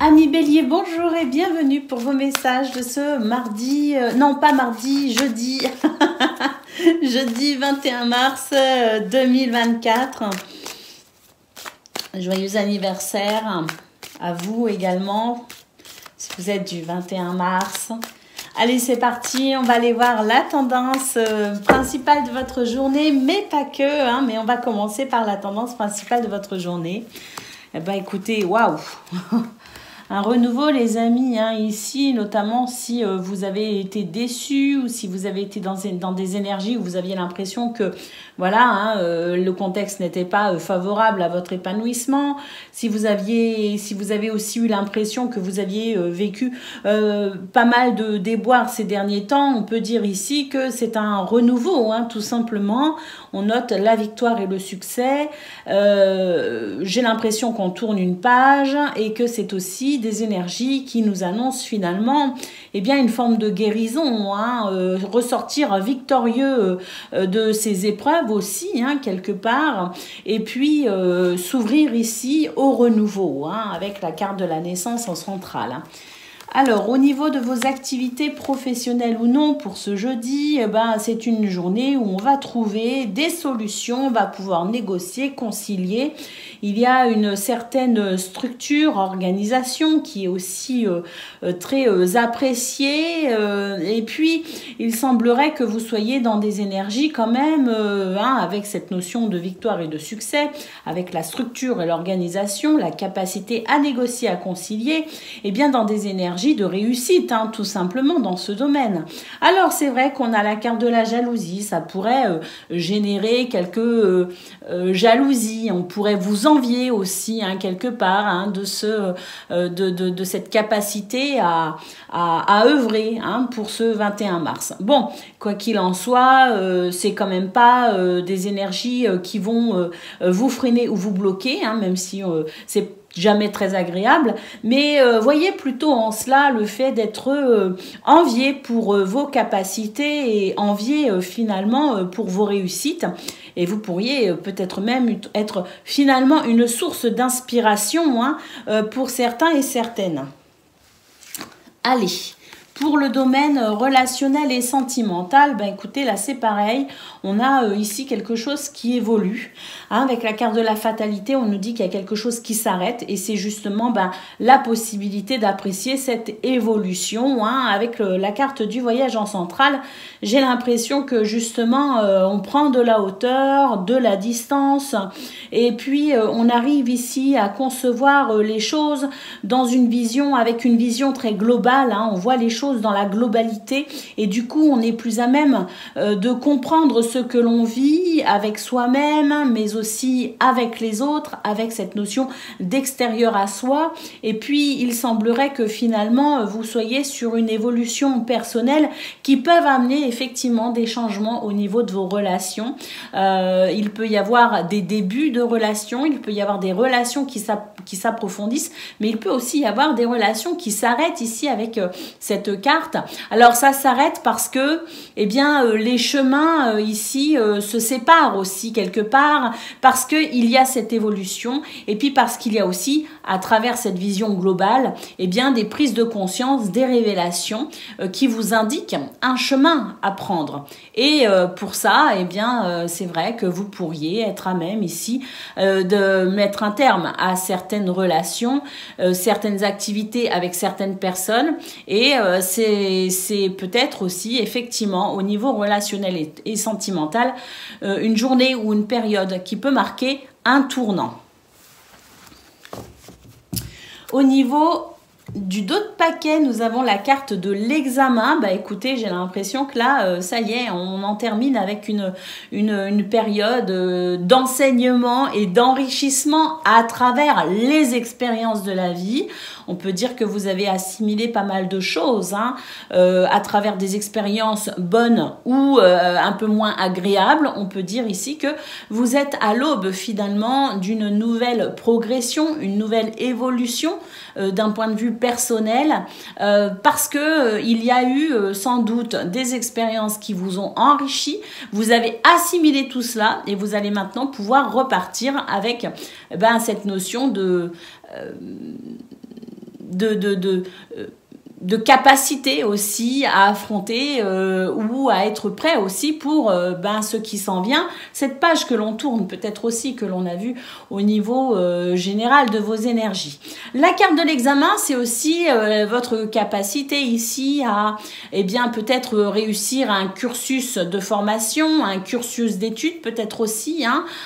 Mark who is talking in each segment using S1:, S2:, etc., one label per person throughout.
S1: Amis Bélier, bonjour et bienvenue pour vos messages de ce mardi, non pas mardi, jeudi, jeudi 21 mars 2024. Joyeux anniversaire à vous également, si vous êtes du 21 mars. Allez, c'est parti, on va aller voir la tendance principale de votre journée, mais pas que, hein, mais on va commencer par la tendance principale de votre journée. Eh ben, écoutez, waouh! Un renouveau, les amis, hein, ici, notamment si vous avez été déçus ou si vous avez été dans des énergies où vous aviez l'impression que, voilà, hein, le contexte n'était pas favorable à votre épanouissement, si vous avez aussi eu l'impression que vous aviez vécu pas mal de déboires ces derniers temps, on peut dire ici que c'est un renouveau, hein, tout simplement. On note la victoire et le succès. J'ai l'impression qu'on tourne une page et que c'est aussi des énergies qui nous annoncent finalement une forme de guérison, hein, ressortir victorieux de ces épreuves aussi, hein, quelque part, et puis s'ouvrir ici au renouveau, hein, avec la carte de la naissance en centrale. Hein. Alors, au niveau de vos activités professionnelles ou non pour ce jeudi, c'est une journée où on va trouver des solutions, on va pouvoir négocier, concilier. Il y a une certaine structure, organisation qui est aussi très appréciée. Et puis, il semblerait que vous soyez dans des énergies quand même, avec cette notion de victoire et de succès, avec la structure et l'organisation, la capacité à négocier, à concilier, dans des énergies de réussite, hein, tout simplement dans ce domaine. Alors c'est vrai qu'on a la carte de la jalousie, ça pourrait générer quelques jalousies, on pourrait vous envier aussi, hein, quelque part, hein, de cette capacité à œuvrer, hein, pour ce 21 mars. Bon, quoi qu'il en soit, c'est quand même pas des énergies qui vont vous freiner ou vous bloquer, hein, même si c'est jamais très agréable, mais voyez plutôt en cela le fait d'être envié pour vos capacités et envié finalement pour vos réussites, et vous pourriez peut-être même être finalement une source d'inspiration, hein, pour certains et certaines. Allez, pour le domaine relationnel et sentimental, écoutez, là c'est pareil, on a ici quelque chose qui évolue. Hein, avec la carte de la fatalité, on nous dit qu'il y a quelque chose qui s'arrête et c'est justement la possibilité d'apprécier cette évolution. Hein, avec la carte du voyage en centrale, j'ai l'impression que justement on prend de la hauteur, de la distance et puis on arrive ici à concevoir les choses dans une vision, avec une vision très globale. Hein, on voit les choses dans la globalité et du coup on est plus à même de comprendre ce que l'on vit avec soi-même mais aussi avec les autres, avec cette notion d'extérieur à soi. Et puis il semblerait que finalement vous soyez sur une évolution personnelle qui peuvent amener effectivement des changements au niveau de vos relations. Il peut y avoir des débuts de relations, il peut y avoir des relations qui s'approfondissent, mais il peut aussi y avoir des relations qui s'arrêtent ici avec cette carte. Alors ça s'arrête parce que les chemins ici se séparent aussi quelque part, parce qu'il y a cette évolution et puis parce qu'il y a aussi à travers cette vision globale des prises de conscience, des révélations qui vous indiquent un chemin à prendre. Et pour ça, c'est vrai que vous pourriez être à même ici de mettre un terme à certaines relations, certaines activités avec certaines personnes, et c'est peut-être aussi effectivement au niveau relationnel et sentimental une journée ou une période qui peut marquer un tournant. Au niveau du dos de paquet, nous avons la carte de l'examen. Écoutez, j'ai l'impression que là, ça y est, on en termine avec une période d'enseignement et d'enrichissement à travers les expériences de la vie. On peut dire que vous avez assimilé pas mal de choses, hein, à travers des expériences bonnes ou un peu moins agréables. On peut dire ici que vous êtes à l'aube finalement d'une nouvelle progression, une nouvelle évolution d'un point de vue personnel, parce que il y a eu sans doute des expériences qui vous ont enrichi, vous avez assimilé tout cela et vous allez maintenant pouvoir repartir avec cette notion de capacité aussi à affronter ou à être prêt aussi pour ce qui s'en vient. Cette page que l'on tourne, peut-être aussi que l'on a vu au niveau général de vos énergies. La carte de l'examen, c'est aussi votre capacité ici à peut-être réussir un cursus de formation, un cursus d'études peut-être aussi,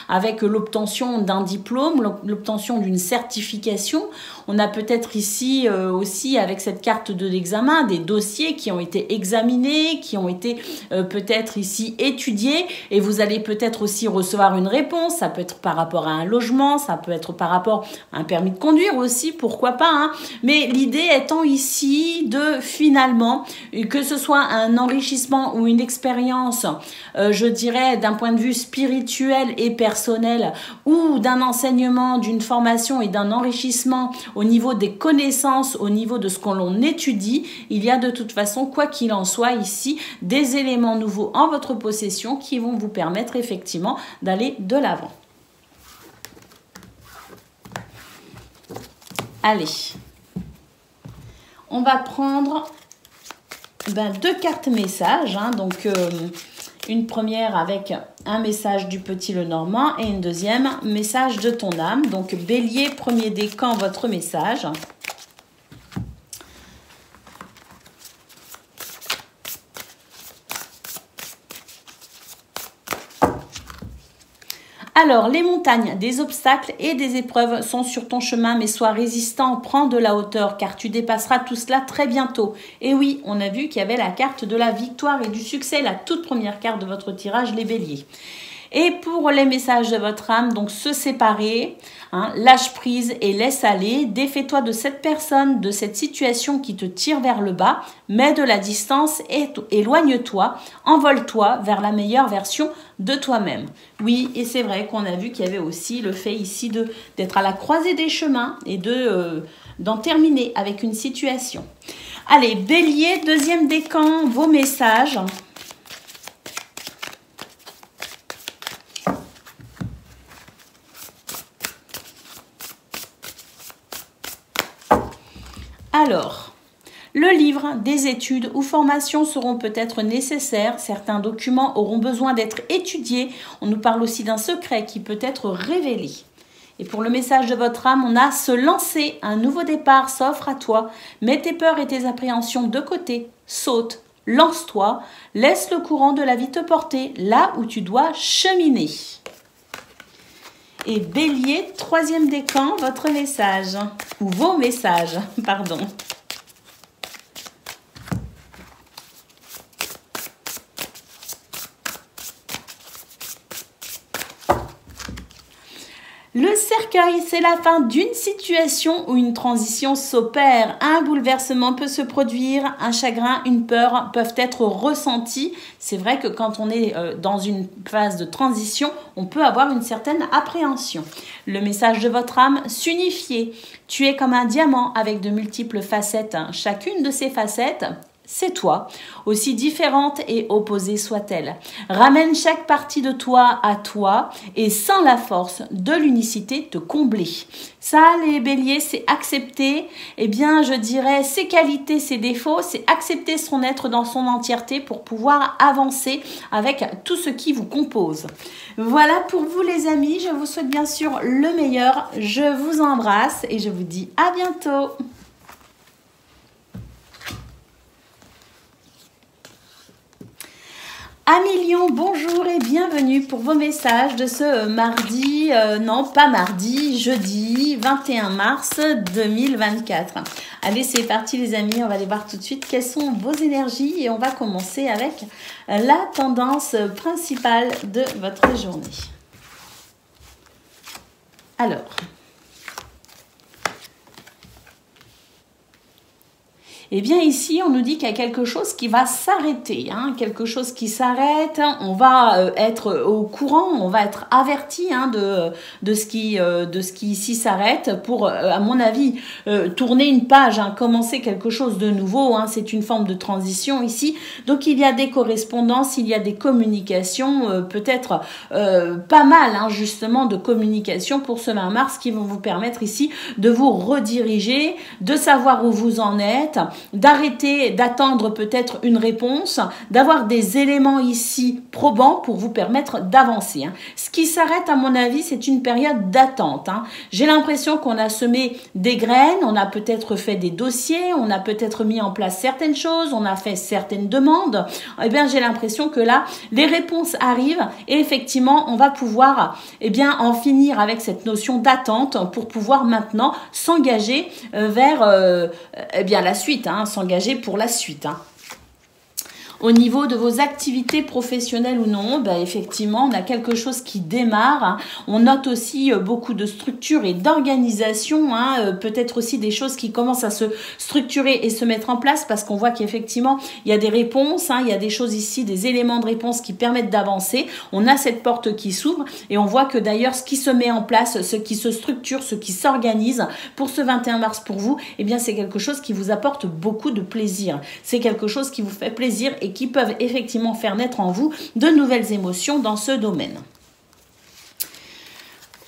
S1: avec l'obtention d'un diplôme, l'obtention d'une certification. On a peut-être ici aussi avec cette carte de l'examen des dossiers qui ont été examinés, qui ont été peut-être ici étudiés et vous allez peut-être aussi recevoir une réponse. Ça peut être par rapport à un logement, ça peut être par rapport à un permis de conduire aussi, pourquoi pas. Mais l'idée étant ici de finalement, que ce soit un enrichissement ou une expérience, je dirais d'un point de vue spirituel et personnel ou d'un enseignement, d'une formation et d'un enrichissement au niveau des connaissances, au niveau de ce qu'on l'on étudie, il y a de toute façon, quoi qu'il en soit ici, des éléments nouveaux en votre possession qui vont vous permettre effectivement d'aller de l'avant. Allez, on va prendre 2 cartes messages, donc une première avec un message du petit Lenormand et une deuxième message de ton âme. Donc Bélier, premier décan, votre message. Alors, les montagnes, des obstacles et des épreuves sont sur ton chemin, mais sois résistant, prends de la hauteur, car tu dépasseras tout cela très bientôt. Et oui, on a vu qu'il y avait la carte de la victoire et du succès, la toute première carte de votre tirage, les béliers. Et pour les messages de votre âme, donc se séparer, lâche prise et laisse aller, défais-toi de cette personne, de cette situation qui te tire vers le bas, mets de la distance et éloigne-toi, envole-toi vers la meilleure version de toi-même. Oui, et c'est vrai qu'on a vu qu'il y avait aussi le fait ici d'être à la croisée des chemins et d'en terminer avec une situation. Allez, Bélier, deuxième décan, vos messages. Alors, le livre, des études ou formations seront peut-être nécessaires. Certains documents auront besoin d'être étudiés. On nous parle aussi d'un secret qui peut être révélé. Et pour le message de votre âme, on a se lancer. Un nouveau départ s'offre à toi. Mets tes peurs et tes appréhensions de côté. Saute, lance-toi. Laisse le courant de la vie te porter là où tu dois cheminer. Et Bélier, troisième décan, votre message. Ou vos messages, pardon. Le cercueil, c'est la fin d'une situation où une transition s'opère. Un bouleversement peut se produire, un chagrin, une peur peuvent être ressentis. C'est vrai que quand on est dans une phase de transition, on peut avoir une certaine appréhension. Le message de votre âme, s'unifier. Tu es comme un diamant avec de multiples facettes. Chacune de ces facettes, c'est toi, aussi différente et opposée soit-elle. Ramène chaque partie de toi à toi et sans la force de l'unicité te combler. Ça, les béliers, c'est accepter, je dirais, ses qualités, ses défauts, c'est accepter son être dans son entièreté pour pouvoir avancer avec tout ce qui vous compose. Voilà pour vous les amis, je vous souhaite bien sûr le meilleur, je vous embrasse et je vous dis à bientôt. Amis Lion, bonjour et bienvenue pour vos messages de ce mardi, jeudi 21 mars 2024. Allez, c'est parti les amis, on va aller voir tout de suite quelles sont vos énergies et on va commencer avec la tendance principale de votre journée. Alors, Eh bien ici, on nous dit qu'il y a quelque chose qui va s'arrêter, hein, quelque chose qui s'arrête, on va être au courant, on va être averti hein, de ce qui ici s'arrête pour, à mon avis, tourner une page, hein, commencer quelque chose de nouveau, hein, c'est une forme de transition ici. Donc il y a des correspondances, il y a des communications, peut-être pas mal hein, justement de communication pour ce 20 mars qui vont vous permettre ici de vous rediriger, de savoir où vous en êtes, d'arrêter d'attendre peut-être une réponse, d'avoir des éléments ici probants pour vous permettre d'avancer. Hein. Ce qui s'arrête à mon avis, c'est une période d'attente. Hein. J'ai l'impression qu'on a semé des graines, on a peut-être fait des dossiers, on a peut-être mis en place certaines choses, on a fait certaines demandes. Eh bien, j'ai l'impression que là, les réponses arrivent et effectivement, on va pouvoir en finir avec cette notion d'attente pour pouvoir maintenant s'engager vers la suite, hein, s'engager pour la suite. Hein. Au niveau de vos activités professionnelles ou non, effectivement, on a quelque chose qui démarre. Hein. On note aussi beaucoup de structures et d'organisation, hein, peut-être aussi des choses qui commencent à se structurer et se mettre en place parce qu'on voit qu'effectivement, il y a des réponses, hein, il y a des choses ici, des éléments de réponse qui permettent d'avancer. On a cette porte qui s'ouvre et on voit que d'ailleurs, ce qui se met en place, ce qui se structure, ce qui s'organise pour ce 21 mars pour vous, eh bien, c'est quelque chose qui vous apporte beaucoup de plaisir. C'est quelque chose qui vous fait plaisir et qui peuvent effectivement faire naître en vous de nouvelles émotions dans ce domaine.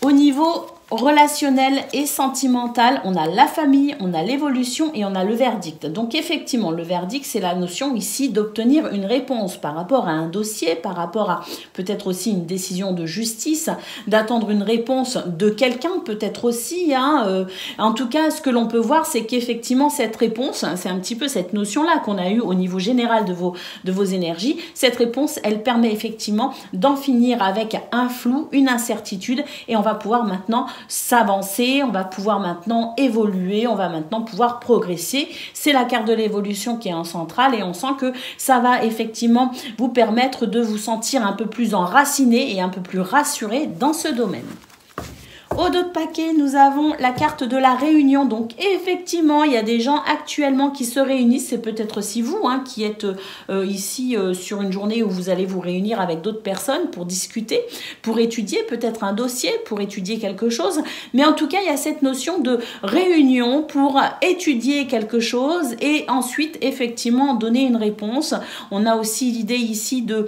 S1: Au niveau relationnel et sentimental, on a la famille, on a l'évolution et on a le verdict. Donc effectivement, le verdict, c'est la notion ici d'obtenir une réponse par rapport à un dossier, par rapport à peut-être aussi une décision de justice, d'attendre une réponse de quelqu'un peut-être aussi. Hein, en tout cas, ce que l'on peut voir, c'est qu'effectivement, cette réponse, c'est un petit peu cette notion-là qu'on a eue au niveau général de vos énergies. Cette réponse, elle permet effectivement d'en finir avec un flou, une incertitude et on va pouvoir maintenant s'avancer, on va pouvoir maintenant évoluer, on va maintenant pouvoir progresser. C'est la carte de l'évolution qui est en centrale et on sent que ça va effectivement vous permettre de vous sentir un peu plus enraciné et un peu plus rassuré dans ce domaine. Au dos de paquet, nous avons la carte de la réunion. Donc, effectivement, il y a des gens actuellement qui se réunissent. C'est peut-être aussi vous hein, qui êtes ici sur une journée où vous allez vous réunir avec d'autres personnes pour discuter, pour étudier peut-être un dossier, pour étudier quelque chose. Mais en tout cas, il y a cette notion de réunion pour étudier quelque chose et ensuite, effectivement, donner une réponse. On a aussi l'idée ici de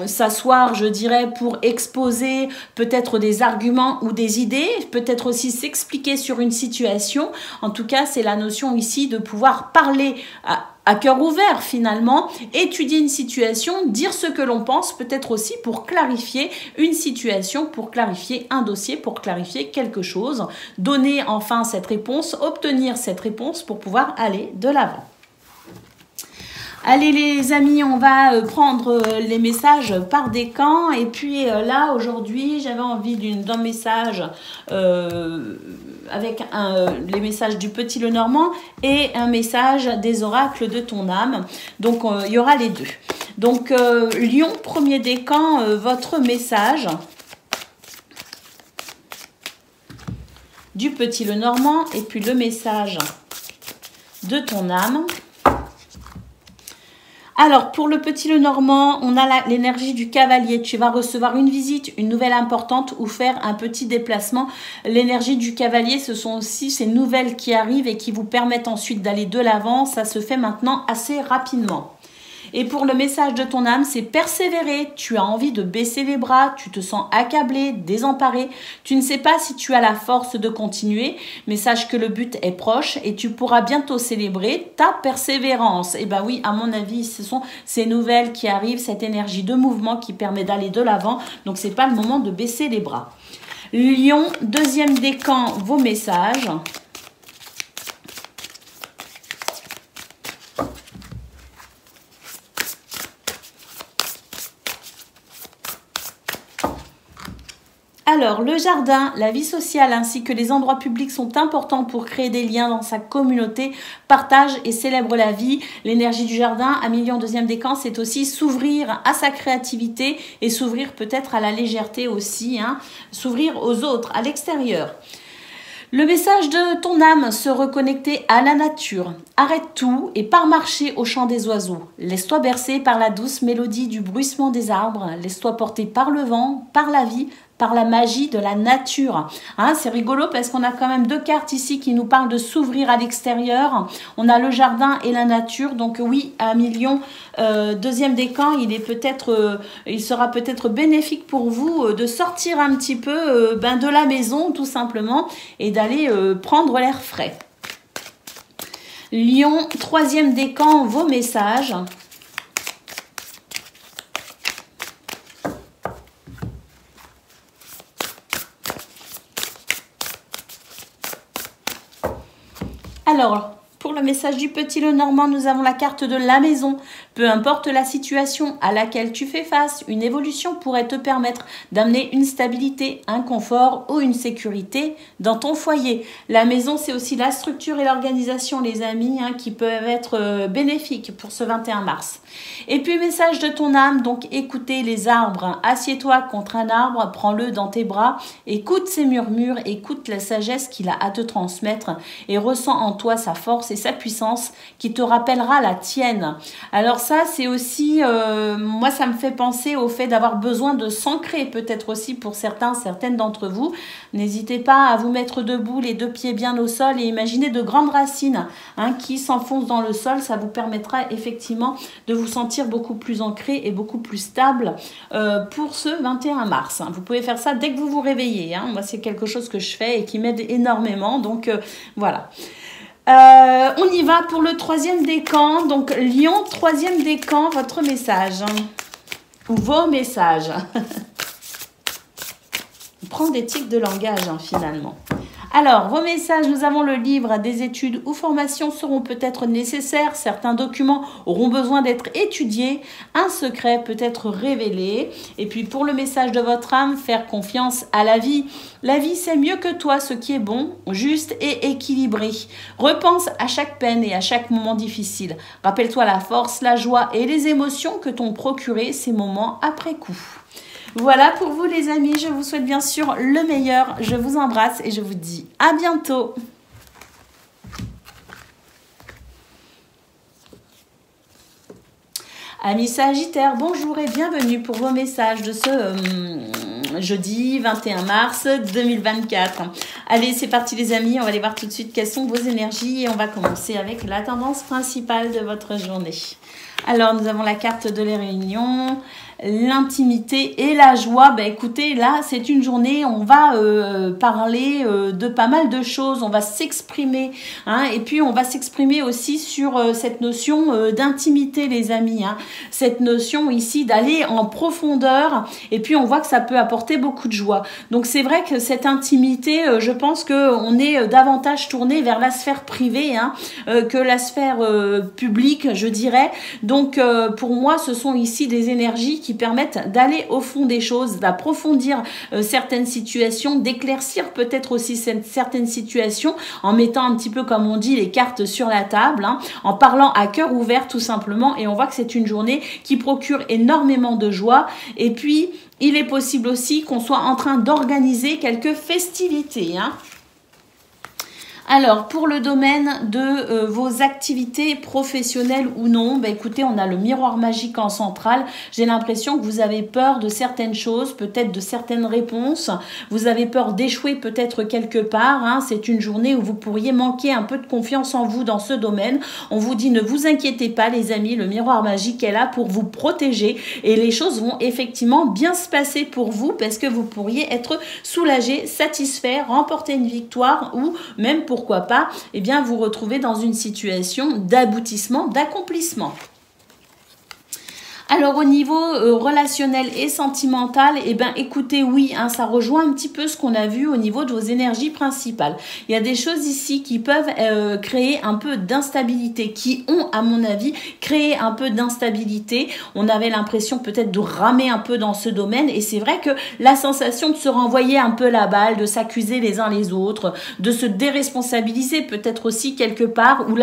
S1: s'asseoir, je dirais, pour exposer peut-être des arguments ou des idées, peut-être aussi s'expliquer sur une situation. En tout cas, c'est la notion ici de pouvoir parler à cœur ouvert finalement, étudier une situation, dire ce que l'on pense, peut-être aussi pour clarifier une situation, pour clarifier un dossier, pour clarifier quelque chose, donner enfin cette réponse, obtenir cette réponse pour pouvoir aller de l'avant. Allez les amis, on va prendre les messages par décan et puis là aujourd'hui j'avais envie d'un message avec les messages du Petit Lenormand et un message des oracles de ton âme. Donc il y aura les deux. Donc Lion, premier décan, votre message du Petit Lenormand et puis le message de ton âme. Alors, pour le Petit Lenormand, on a l'énergie du cavalier. Tu vas recevoir une visite, une nouvelle importante ou faire un petit déplacement. L'énergie du cavalier, ce sont aussi ces nouvelles qui arrivent et qui vous permettent ensuite d'aller de l'avant. Ça se fait maintenant assez rapidement. Et pour le message de ton âme, c'est persévérer. Tu as envie de baisser les bras, tu te sens accablé, désemparé. Tu ne sais pas si tu as la force de continuer, mais sache que le but est proche et tu pourras bientôt célébrer ta persévérance. Et bien oui, à mon avis, ce sont ces nouvelles qui arrivent, cette énergie de mouvement qui permet d'aller de l'avant. Donc, ce n'est pas le moment de baisser les bras. Lion, deuxième décan, vos messages. Alors, le jardin, la vie sociale ainsi que les endroits publics sont importants pour créer des liens dans sa communauté, partage et célèbre la vie. L'énergie du jardin, à Million, deuxième décan, c'est aussi s'ouvrir à sa créativité et s'ouvrir peut-être à la légèreté aussi, hein, s'ouvrir aux autres, à l'extérieur. Le message de ton âme, se reconnecter à la nature. Arrête tout et pars marcher au chant des oiseaux. Laisse-toi bercer par la douce mélodie du bruissement des arbres. Laisse-toi porter par le vent, par la vie, par la magie de la nature. Hein, c'est rigolo parce qu'on a quand même deux cartes ici qui nous parlent de s'ouvrir à l'extérieur. On a le jardin et la nature. Donc oui, à Million, deuxième décan, il sera peut-être bénéfique pour vous de sortir un petit peu de la maison tout simplement et d'aller prendre l'air frais. Lion, troisième décan, vos messages. Alors, pour le message du petit Lenormand, nous avons la carte de la maison. Peu importe la situation à laquelle tu fais face, une évolution pourrait te permettre d'amener une stabilité, un confort ou une sécurité dans ton foyer. La maison, c'est aussi la structure et l'organisation, les amis, hein, qui peuvent être bénéfiques pour ce 21 mars. Et puis, message de ton âme, donc écoutez les arbres. Assieds-toi contre un arbre, prends-le dans tes bras, écoute ses murmures, écoute la sagesse qu'il a à te transmettre et ressens en toi sa force et sa puissance qui te rappellera la tienne. Alors ça, c'est aussi, moi, ça me fait penser au fait d'avoir besoin de s'ancrer, peut-être aussi pour certaines d'entre vous. N'hésitez pas à vous mettre debout, les deux pieds bien au sol et imaginez de grandes racines qui s'enfoncent dans le sol. Ça vous permettra effectivement de vous sentir beaucoup plus ancré et beaucoup plus stable pour ce 21 mars. Vous pouvez faire ça dès que vous vous réveillez. Moi, c'est quelque chose que je fais et qui m'aide énormément. Donc, voilà. On y va pour le troisième décan. Donc, Lion, troisième décan, votre message. Ou vos messages. On prend des tics de langage, finalement. Alors, vos messages, nous avons le livre, des études ou formations seront peut-être nécessaires. Certains documents auront besoin d'être étudiés. Un secret peut être révélé. Et puis, pour le message de votre âme, faire confiance à la vie. La vie, c'est mieux que toi, ce qui est bon, juste et équilibré. Repense à chaque peine et à chaque moment difficile. Rappelle-toi la force, la joie et les émotions que t'ont procuré ces moments après coup. Voilà pour vous les amis, je vous souhaite bien sûr le meilleur, je vous embrasse et je vous dis à bientôt. Amis Sagittaires, bonjour et bienvenue pour vos messages de ce jeudi 21 mars 2024. Allez, c'est parti les amis, on va aller voir tout de suite quelles sont vos énergies et on va commencer avec la tendance principale de votre journée. Alors, nous avons la carte de les réunions, l'intimité et la joie. Écoutez, là, c'est une journée, on va parler de pas mal de choses, on va s'exprimer, et puis on va s'exprimer aussi sur cette notion d'intimité, les amis, cette notion ici d'aller en profondeur, et puis on voit que ça peut apporter beaucoup de joie. Donc, c'est vrai que cette intimité, je pense qu'on est davantage tourné vers la sphère privée que la sphère publique, je dirais. Donc, pour moi, ce sont ici des énergies qui permettent d'aller au fond des choses, d'approfondir certaines situations, d'éclaircir peut-être aussi certaines situations en mettant un petit peu, comme on dit, les cartes sur la table, en parlant à cœur ouvert tout simplement. Et on voit que c'est une journée qui procure énormément de joie. Et puis, il est possible aussi qu'on soit en train d'organiser quelques festivités, Alors, pour le domaine de vos activités professionnelles ou non, écoutez, on a le miroir magique en centrale. J'ai l'impression que vous avez peur de certaines choses, peut-être de certaines réponses. Vous avez peur d'échouer peut-être quelque part. C'est une journée où vous pourriez manquer un peu de confiance en vous dans ce domaine. On vous dit, ne vous inquiétez pas les amis, le miroir magique est là pour vous protéger et les choses vont effectivement bien se passer pour vous parce que vous pourriez être soulagé, satisfait, remporter une victoire ou même pourquoi pas, vous retrouver dans une situation d'aboutissement, d'accomplissement. Alors au niveau relationnel et sentimental, écoutez, oui, ça rejoint un petit peu ce qu'on a vu au niveau de vos énergies principales. Il y a des choses ici qui peuvent créer un peu d'instabilité, qui ont, à mon avis, créé un peu d'instabilité. On avait l'impression peut-être de ramer un peu dans ce domaine et c'est vrai que la sensation de se renvoyer un peu la balle, de s'accuser les uns les autres, de se déresponsabiliser peut-être aussi quelque part ou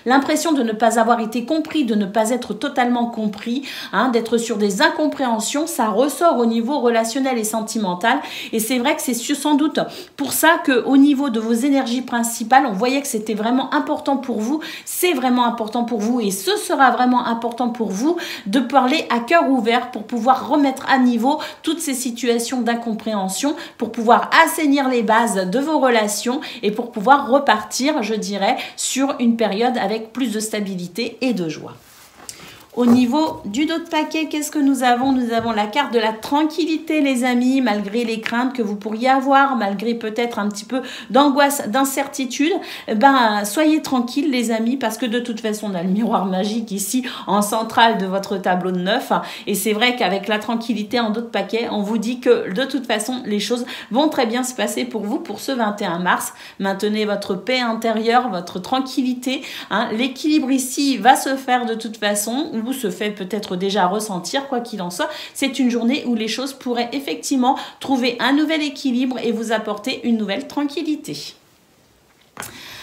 S1: l'impression de ne pas avoir été compris, de ne pas être totalement compris. hein, d'être sur des incompréhensions, ça ressort au niveau relationnel et sentimental. Et c'est vrai que c'est sans doute pour ça qu'au niveau de vos énergies principales, on voyait que c'était vraiment important pour vous, c'est vraiment important pour vous et ce sera vraiment important pour vous de parler à cœur ouvert pour pouvoir remettre à niveau toutes ces situations d'incompréhension, pour pouvoir assainir les bases de vos relations et pour pouvoir repartir, je dirais, sur une période avec plus de stabilité et de joie. Au niveau du dos de paquet, qu'est-ce que nous avons? Nous avons la carte de la tranquillité, les amis, malgré les craintes que vous pourriez avoir, malgré peut-être un petit peu d'angoisse, d'incertitude. Ben, soyez tranquilles, les amis, parce que de toute façon, on a le miroir magique ici en centrale de votre tableau de 9. Et c'est vrai qu'avec la tranquillité en dos de paquet, on vous dit que de toute façon, les choses vont très bien se passer pour vous pour ce 21 mars. Maintenez votre paix intérieure, votre tranquillité. Hein. L'équilibre ici va se faire de toute façon, ou se fait peut-être déjà ressentir, quoi qu'il en soit. C'est une journée où les choses pourraient effectivement trouver un nouvel équilibre et vous apporter une nouvelle tranquillité.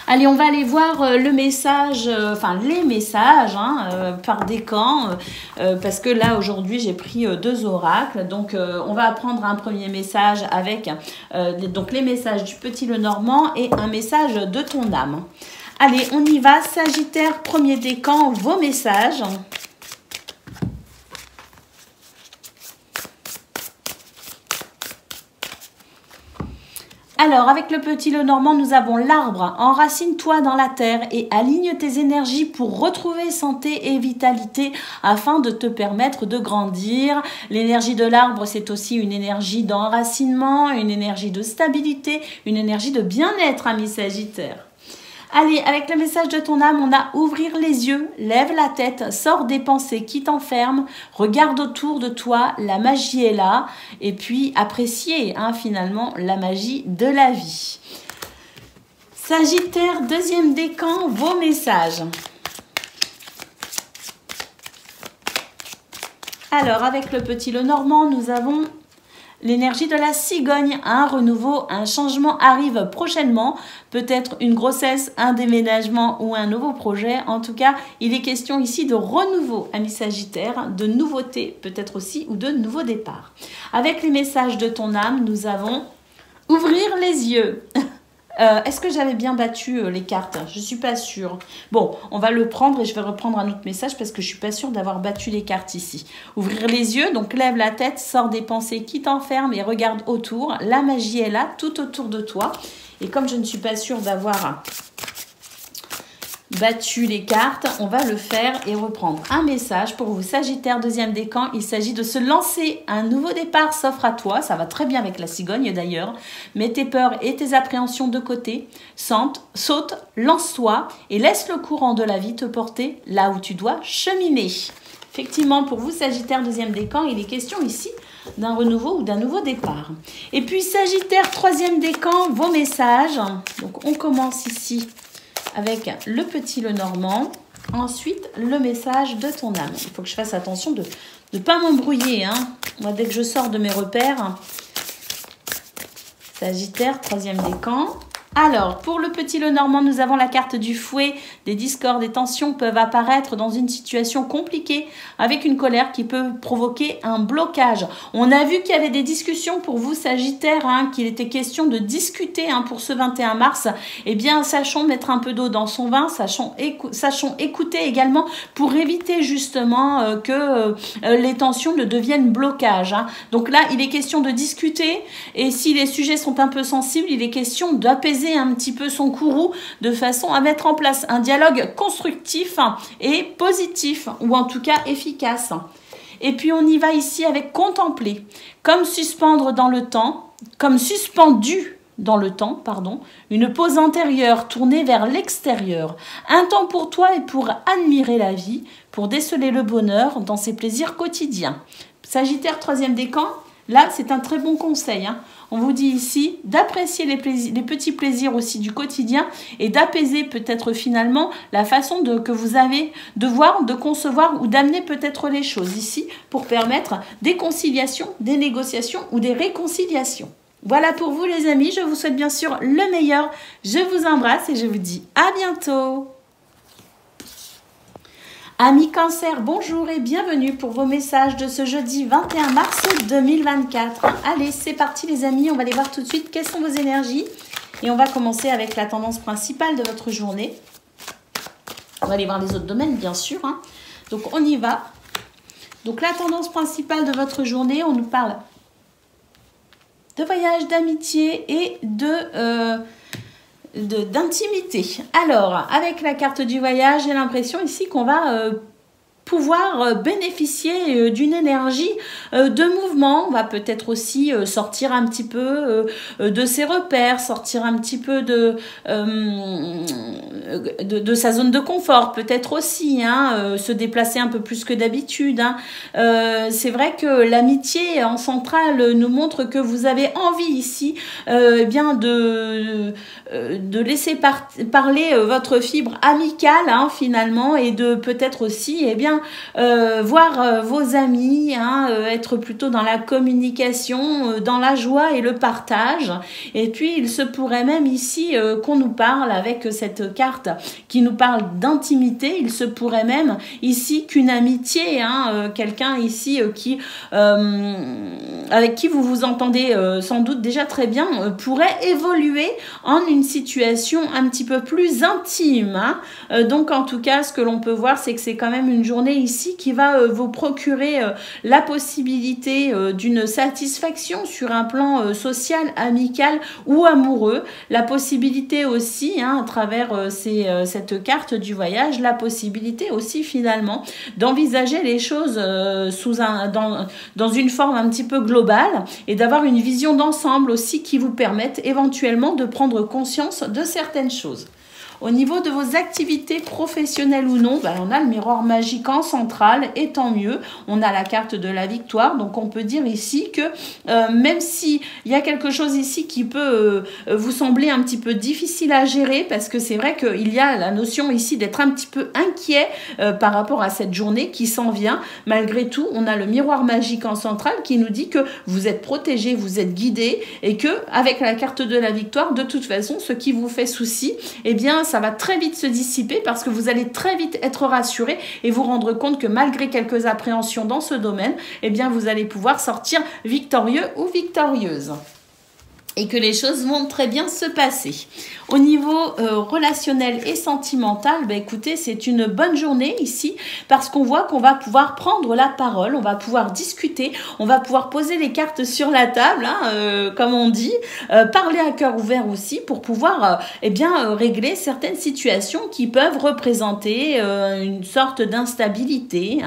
S1: Allez, on va aller voir le message, enfin les messages par décan, parce que là aujourd'hui j'ai pris 2 oracles. Donc on va prendre un premier message avec donc les messages du Petit Lenormand et un message de ton âme. Allez, on y va. Sagittaire, premier décan, vos messages. Alors, avec le Petit Lenormand, nous avons l'arbre. Enracine-toi dans la terre et aligne tes énergies pour retrouver santé et vitalité afin de te permettre de grandir. L'énergie de l'arbre, c'est aussi une énergie d'enracinement, une énergie de stabilité, une énergie de bien-être, amis Sagittaire. Allez, avec le message de ton âme, on a ouvrir les yeux, lève la tête, sors des pensées qui t'enferment, regarde autour de toi, la magie est là, et puis apprécier finalement la magie de la vie. Sagittaire, deuxième décan, vos messages. Alors, avec le Petit Lenormand, nous avons l'énergie de la cigogne, un renouveau, un changement arrive prochainement, peut-être une grossesse, un déménagement ou un nouveau projet. En tout cas, il est question ici de renouveau, amis Sagittaire, de nouveautés peut-être aussi ou de nouveaux départs. Avec les messages de ton âme, nous avons ouvrir les yeux. Est-ce que j'avais bien battu les cartes? Je ne suis pas sûre. Bon, on va le prendre et je vais reprendre un autre message parce que je ne suis pas sûre d'avoir battu les cartes ici. Ouvrir les yeux, donc lève la tête, sors des pensées qui t'enferment et regarde autour. La magie est là, tout autour de toi. Et comme je ne suis pas sûre d'avoir battu les cartes, on va le faire et reprendre un message pour vous Sagittaire, deuxième décan. Il s'agit de se lancer, un nouveau départ s'offre à toi, ça va très bien avec la cigogne d'ailleurs. Mets tes peurs et tes appréhensions de côté, saute, lance-toi et laisse le courant de la vie te porter là où tu dois cheminer. Effectivement, pour vous Sagittaire, deuxième décan, il est question ici d'un renouveau ou d'un nouveau départ. Et puis Sagittaire, troisième décan, vos messages. Donc on commence ici avec le Petit Lenormand. Ensuite, le message de ton âme. Il faut que je fasse attention de ne pas m'embrouiller. Moi, dès que je sors de mes repères. Sagittaire, troisième décan. Alors, pour le Petit Lenormand, nous avons la carte du fouet. Des discordes, des tensions peuvent apparaître dans une situation compliquée avec une colère qui peut provoquer un blocage. On a vu qu'il y avait des discussions pour vous, Sagittaire, qu'il était question de discuter pour ce 21 mars. Eh bien, sachons mettre un peu d'eau dans son vin, sachons écouter également pour éviter justement que les tensions ne deviennent blocage. Donc là, il est question de discuter et si les sujets sont un peu sensibles, il est question d'apaiser un petit peu son courroux de façon à mettre en place un dialogue constructif et positif ou en tout cas efficace. Et puis on y va ici avec contempler, comme suspendre dans le temps, comme suspendu dans le temps, pardon, une pause antérieure tournée vers l'extérieur, un temps pour toi et pour admirer la vie, pour déceler le bonheur dans ses plaisirs quotidiens. Sagittaire, troisième décan, là c'est un très bon conseil. On vous dit ici d'apprécier les petits plaisirs aussi du quotidien et d'apaiser peut-être finalement la façon que vous avez de voir, de concevoir ou d'amener peut-être les choses ici pour permettre des conciliations, des négociations ou des réconciliations. Voilà pour vous les amis, je vous souhaite bien sûr le meilleur. Je vous embrasse et je vous dis à bientôt. Amis Cancer, bonjour et bienvenue pour vos messages de ce jeudi 21 mars 2024. Allez, c'est parti les amis, on va aller voir tout de suite quelles sont vos énergies. Et on va commencer avec la tendance principale de votre journée. On va aller voir les autres domaines, bien sûr. Donc, on y va. Donc, la tendance principale de votre journée, on nous parle de voyage, d'amitié et d'intimité. Alors, avec la carte du voyage, j'ai l'impression ici qu'on va pouvoir bénéficier d'une énergie de mouvement. On va peut-être aussi sortir un petit peu de ses repères, sortir un petit peu de sa zone de confort, peut-être aussi, se déplacer un peu plus que d'habitude. C'est vrai que l'amitié en centrale nous montre que vous avez envie ici bien de laisser parler votre fibre amicale finalement, et de peut-être aussi voir vos amis, être plutôt dans la communication, dans la joie et le partage. Et puis il se pourrait même ici qu'on nous parle avec cette carte qui nous parle d'intimité. Il se pourrait même ici qu'une amitié, quelqu'un ici avec qui vous vous entendez sans doute déjà très bien, pourrait évoluer en une situation un petit peu plus intime. Donc en tout cas, ce que l'on peut voir, c'est que c'est quand même une journée ici qui va vous procurer la possibilité d'une satisfaction sur un plan social, amical ou amoureux. La possibilité aussi, à travers cette carte du voyage, la possibilité aussi finalement d'envisager les choses dans une forme un petit peu globale, et d'avoir une vision d'ensemble aussi qui vous permette éventuellement de prendre conscience de certaines choses. Au niveau de vos activités professionnelles ou non, on a le miroir magique en centrale, et tant mieux. On a la carte de la victoire. Donc, on peut dire ici que même s'il y a quelque chose ici qui peut vous sembler un petit peu difficile à gérer, parce que c'est vrai qu'il y a la notion ici d'être un petit peu inquiet par rapport à cette journée qui s'en vient. Malgré tout, on a le miroir magique en centrale qui nous dit que vous êtes protégé, vous êtes guidé, et que avec la carte de la victoire, de toute façon, ce qui vous fait souci, ça va très vite se dissiper, parce que vous allez très vite être rassuré et vous rendre compte que malgré quelques appréhensions dans ce domaine, vous allez pouvoir sortir victorieux ou victorieuse, et que les choses vont très bien se passer. Au niveau relationnel et sentimental, écoutez, c'est une bonne journée ici, parce qu'on voit qu'on va pouvoir prendre la parole, on va pouvoir discuter, on va pouvoir poser les cartes sur la table, comme on dit, parler à cœur ouvert aussi, pour pouvoir régler certaines situations qui peuvent représenter une sorte d'instabilité.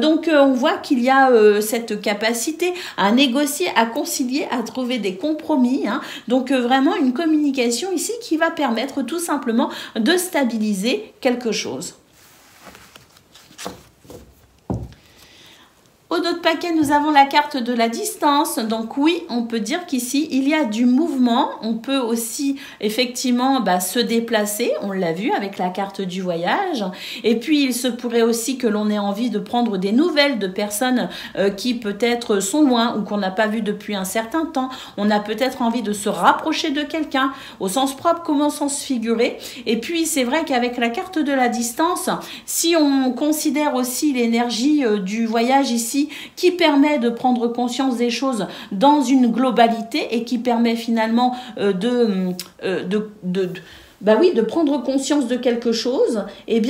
S1: Donc on voit qu'il y a cette capacité à négocier, à concilier, à trouver des compromis. Donc vraiment une communication ici qui va permettre tout simplement de stabiliser quelque chose. Au dos de paquet, nous avons la carte de la distance. Donc oui, on peut dire qu'ici, il y a du mouvement. On peut aussi effectivement se déplacer. On l'a vu avec la carte du voyage. Et puis, il se pourrait aussi que l'on ait envie de prendre des nouvelles de personnes qui peut-être sont loin ou qu'on n'a pas vu depuis un certain temps. On a peut-être envie de se rapprocher de quelqu'un, au sens propre comme au sens figuré. Et puis, c'est vrai qu'avec la carte de la distance, si on considère aussi l'énergie du voyage ici, qui permet de prendre conscience des choses dans une globalité, et qui permet finalement de prendre conscience de quelque chose,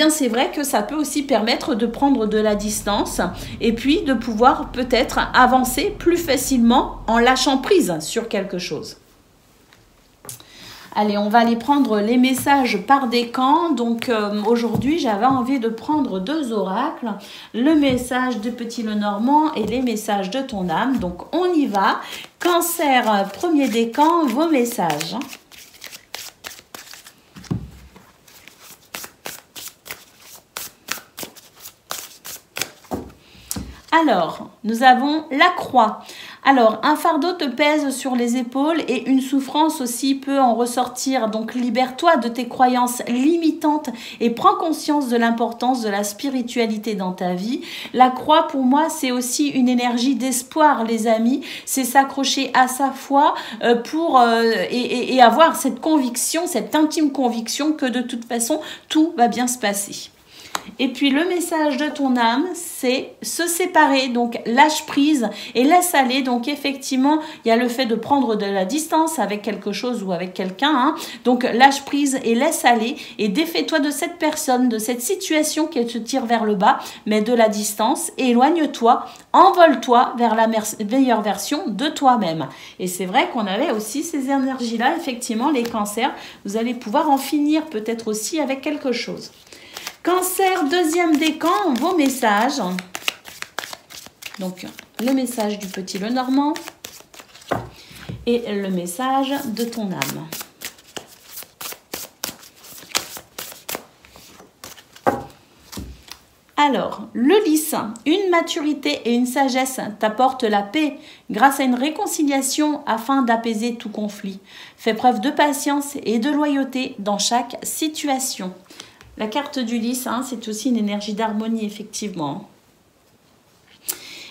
S1: c'est vrai que ça peut aussi permettre de prendre de la distance, et puis de pouvoir peut-être avancer plus facilement en lâchant prise sur quelque chose. Allez, on va aller prendre les messages par décan. Donc aujourd'hui, j'avais envie de prendre 2 oracles, le message de Petit Lenormand et les messages de ton âme. Donc on y va. Cancer, premier décan, vos messages. Alors, nous avons la croix. Alors, un fardeau te pèse sur les épaules et une souffrance aussi peut en ressortir. Donc, libère-toi de tes croyances limitantes et prends conscience de l'importance de la spiritualité dans ta vie. La croix, pour moi, c'est aussi une énergie d'espoir, les amis. C'est s'accrocher à sa foi et avoir cette conviction, cette intime conviction que de toute façon, tout va bien se passer. Et puis le message de ton âme, c'est se séparer, donc lâche prise et laisse aller. Donc effectivement, il y a le fait de prendre de la distance avec quelque chose ou avec quelqu'un. Hein. Donc lâche prise et laisse aller et défais-toi de cette personne, de cette situation qui te tire vers le bas, mais de la distance. Éloigne-toi, envole-toi vers la meilleure version de toi-même. Et c'est vrai qu'on avait aussi ces énergies-là, effectivement, les cancers, vous allez pouvoir en finir peut-être aussi avec quelque chose. Cancer, deuxième décan, vos messages. Donc, le message du petit Lenormand et le message de ton âme. Alors, le lys, une maturité et une sagesse t'apportent la paix grâce à une réconciliation afin d'apaiser tout conflit. Fais preuve de patience et de loyauté dans chaque situation. La carte du lys, hein, c'est aussi une énergie d'harmonie, effectivement.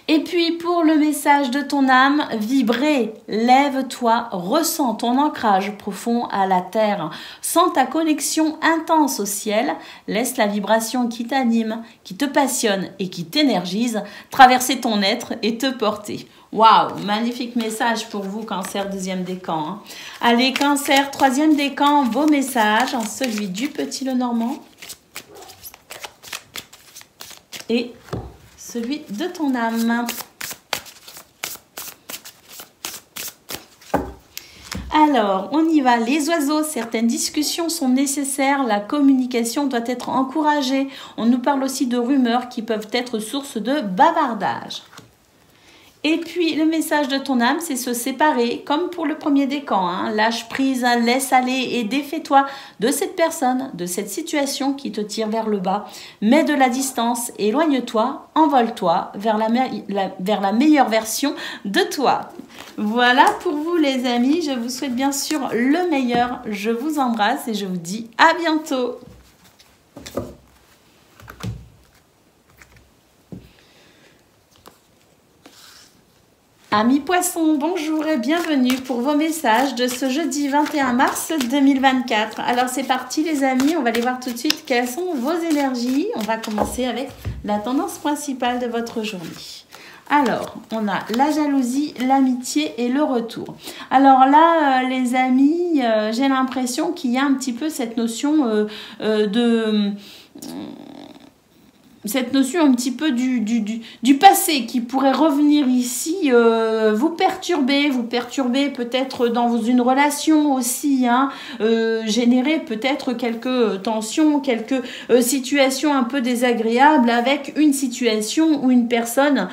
S1: Et puis, pour le message de ton âme, vibrer, lève-toi, ressens ton ancrage profond à la terre. Sens ta connexion intense au ciel. Laisse la vibration qui t'anime, qui te passionne et qui t'énergise traverser ton être et te porter. Waouh, magnifique message pour vous, Cancer, deuxième décan. Hein. Allez, Cancer, troisième décan, vos messages, celui du petit Lenormand et celui de ton âme. Alors, on y va. Les oiseaux, certaines discussions sont nécessaires. La communication doit être encouragée. On nous parle aussi de rumeurs qui peuvent être source de bavardage. Et puis, le message de ton âme, c'est se séparer, comme pour le premier décan. Hein. Lâche prise, laisse aller et défais-toi de cette personne, de cette situation qui te tire vers le bas. Mets de la distance, éloigne-toi, envole-toi vers la meilleure version de toi. Voilà pour vous, les amis. Je vous souhaite bien sûr le meilleur. Je vous embrasse et je vous dis à bientôt. Amis poissons, bonjour et bienvenue pour vos messages de ce jeudi 21 mars 2024. Alors c'est parti les amis, on va aller voir tout de suite quelles sont vos énergies. On va commencer avec la tendance principale de votre journée. Alors, on a la jalousie, l'amitié et le retour. Alors là, les amis, j'ai l'impression qu'il y a un petit peu cette notion cette notion un petit peu du passé qui pourrait revenir ici, vous perturber peut-être dans une relation aussi, hein, générer peut-être quelques tensions, quelques situations un peu désagréables avec une situation ou une personne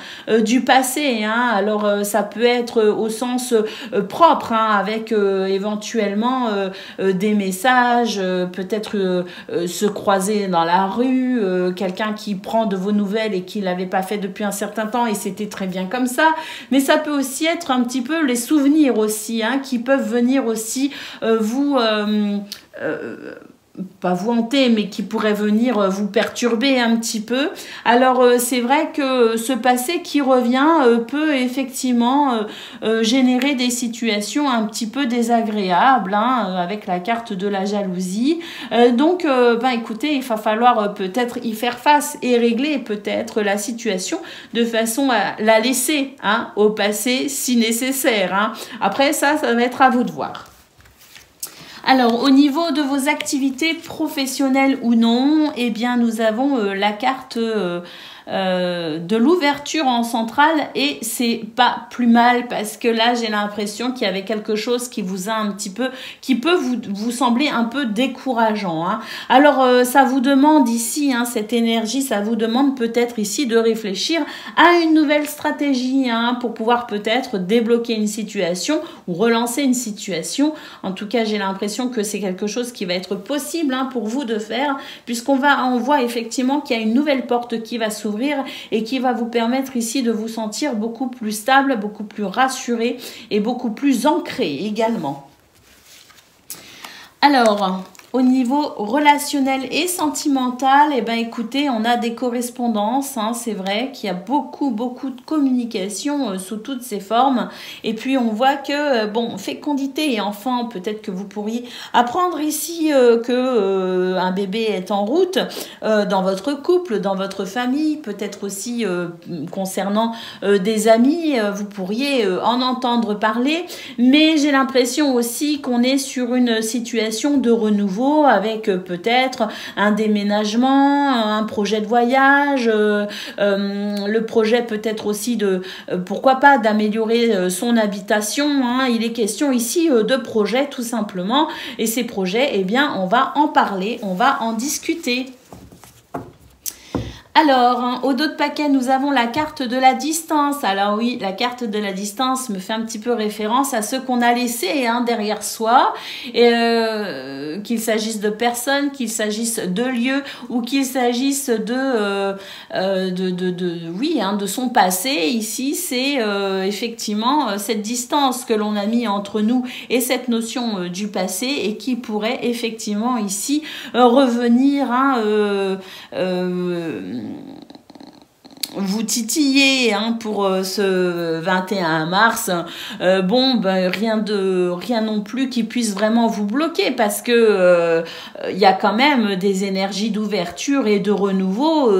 S1: du passé. Hein. Alors ça peut être au sens propre, hein, avec éventuellement des messages, peut-être se croiser dans la rue, quelqu'un qui prend de vos nouvelles et qui ne l'avait pas fait depuis un certain temps et c'était très bien comme ça. Mais ça peut aussi être un petit peu les souvenirs aussi, hein, qui peuvent venir aussi pas vous hanter, mais qui pourrait venir vous perturber un petit peu. Alors, c'est vrai que ce passé qui revient peut effectivement générer des situations un petit peu désagréables, hein, avec la carte de la jalousie. Donc, écoutez, il va falloir peut-être y faire face et régler peut-être la situation de façon à la laisser, hein, au passé si nécessaire. Hein. Après, ça va être à vous de voir. Alors, au niveau de vos activités professionnelles ou non, eh bien, nous avons la carte de l'ouverture en centrale et c'est pas plus mal parce que là, j'ai l'impression qu'il y avait quelque chose qui vous a un petit peu, qui peut vous sembler un peu décourageant. Hein. Alors, ça vous demande ici, hein, cette énergie, ça vous demande peut-être ici de réfléchir à une nouvelle stratégie, hein, pour pouvoir peut-être débloquer une situation ou relancer une situation. En tout cas, j'ai l'impression que c'est quelque chose qui va être possible, hein, pour vous de faire, puisqu'on voit effectivement qu'il y a une nouvelle porte qui va s'ouvrir et qui va vous permettre ici de vous sentir beaucoup plus stable, beaucoup plus rassuré et beaucoup plus ancré également. Alors, au niveau relationnel et sentimental, eh ben, écoutez, on a des correspondances. Hein, c'est vrai qu'il y a beaucoup de communication sous toutes ses formes. Et puis, on voit que, bon, fécondité et enfant, peut-être que vous pourriez apprendre ici que un bébé est en route dans votre couple, dans votre famille, peut-être aussi concernant des amis, vous pourriez en entendre parler. Mais j'ai l'impression aussi qu'on est sur une situation de renouveau avec peut-être un déménagement, un projet de voyage, le projet peut-être aussi de, pourquoi pas, d'améliorer son habitation. Hein. Il est question ici de projets tout simplement. Et ces projets, eh bien, on va en parler, on va en discuter. Alors, hein, au dos de paquet, nous avons la carte de la distance. Alors oui, la carte de la distance me fait un petit peu référence à ce qu'on a laissé hein, derrière soi, qu'il s'agisse de personnes, qu'il s'agisse de lieux ou qu'il s'agisse de son passé. Ici, c'est effectivement cette distance que l'on a mis entre nous et cette notion du passé et qui pourrait effectivement ici revenir vous titiller hein, pour ce 21 mars. Rien non plus qui puisse vraiment vous bloquer parce que y a quand même des énergies d'ouverture et de renouveau,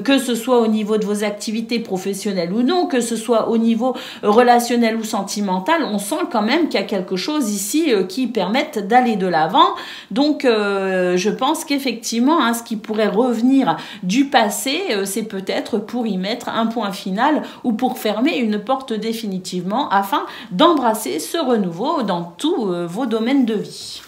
S1: que ce soit au niveau de vos activités professionnelles ou non, que ce soit au niveau relationnel ou sentimental, on sent quand même qu'il y a quelque chose ici qui permette d'aller de l'avant. Donc je pense qu'effectivement hein, ce qui pourrait revenir du passé, c'est peut-être pour y mettre un point final ou pour fermer une porte définitivement afin d'embrasser ce renouveau dans tous vos domaines de vie.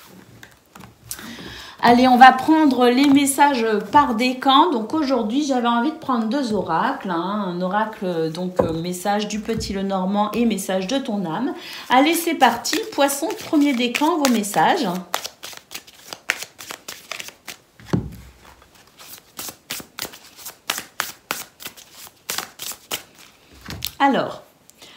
S1: Allez, on va prendre les messages par décan. Donc aujourd'hui, j'avais envie de prendre deux oracles. Hein. Un oracle, donc message du Petit Lenormand et message de ton âme. Allez, c'est parti. Poisson, premier décan, vos messages. Alors,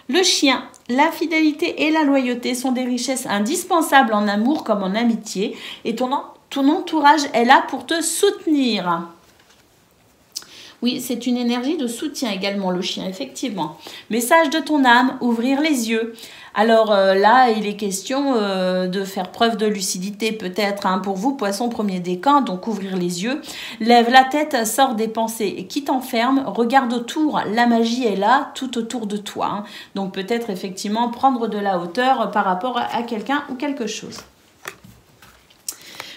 S1: le chien, la fidélité et la loyauté sont des richesses indispensables en amour comme en amitié et ton entourage est là pour te soutenir. Oui, c'est une énergie de soutien également, le chien, effectivement. Message de ton âme, ouvrir les yeux. Alors là, il est question de faire preuve de lucidité peut-être hein, pour vous, poisson premier décan, donc ouvrir les yeux. Lève la tête, sors des pensées qui t'enferment, regarde autour, la magie est là, tout autour de toi. Hein. Donc peut-être effectivement prendre de la hauteur par rapport à quelqu'un ou quelque chose.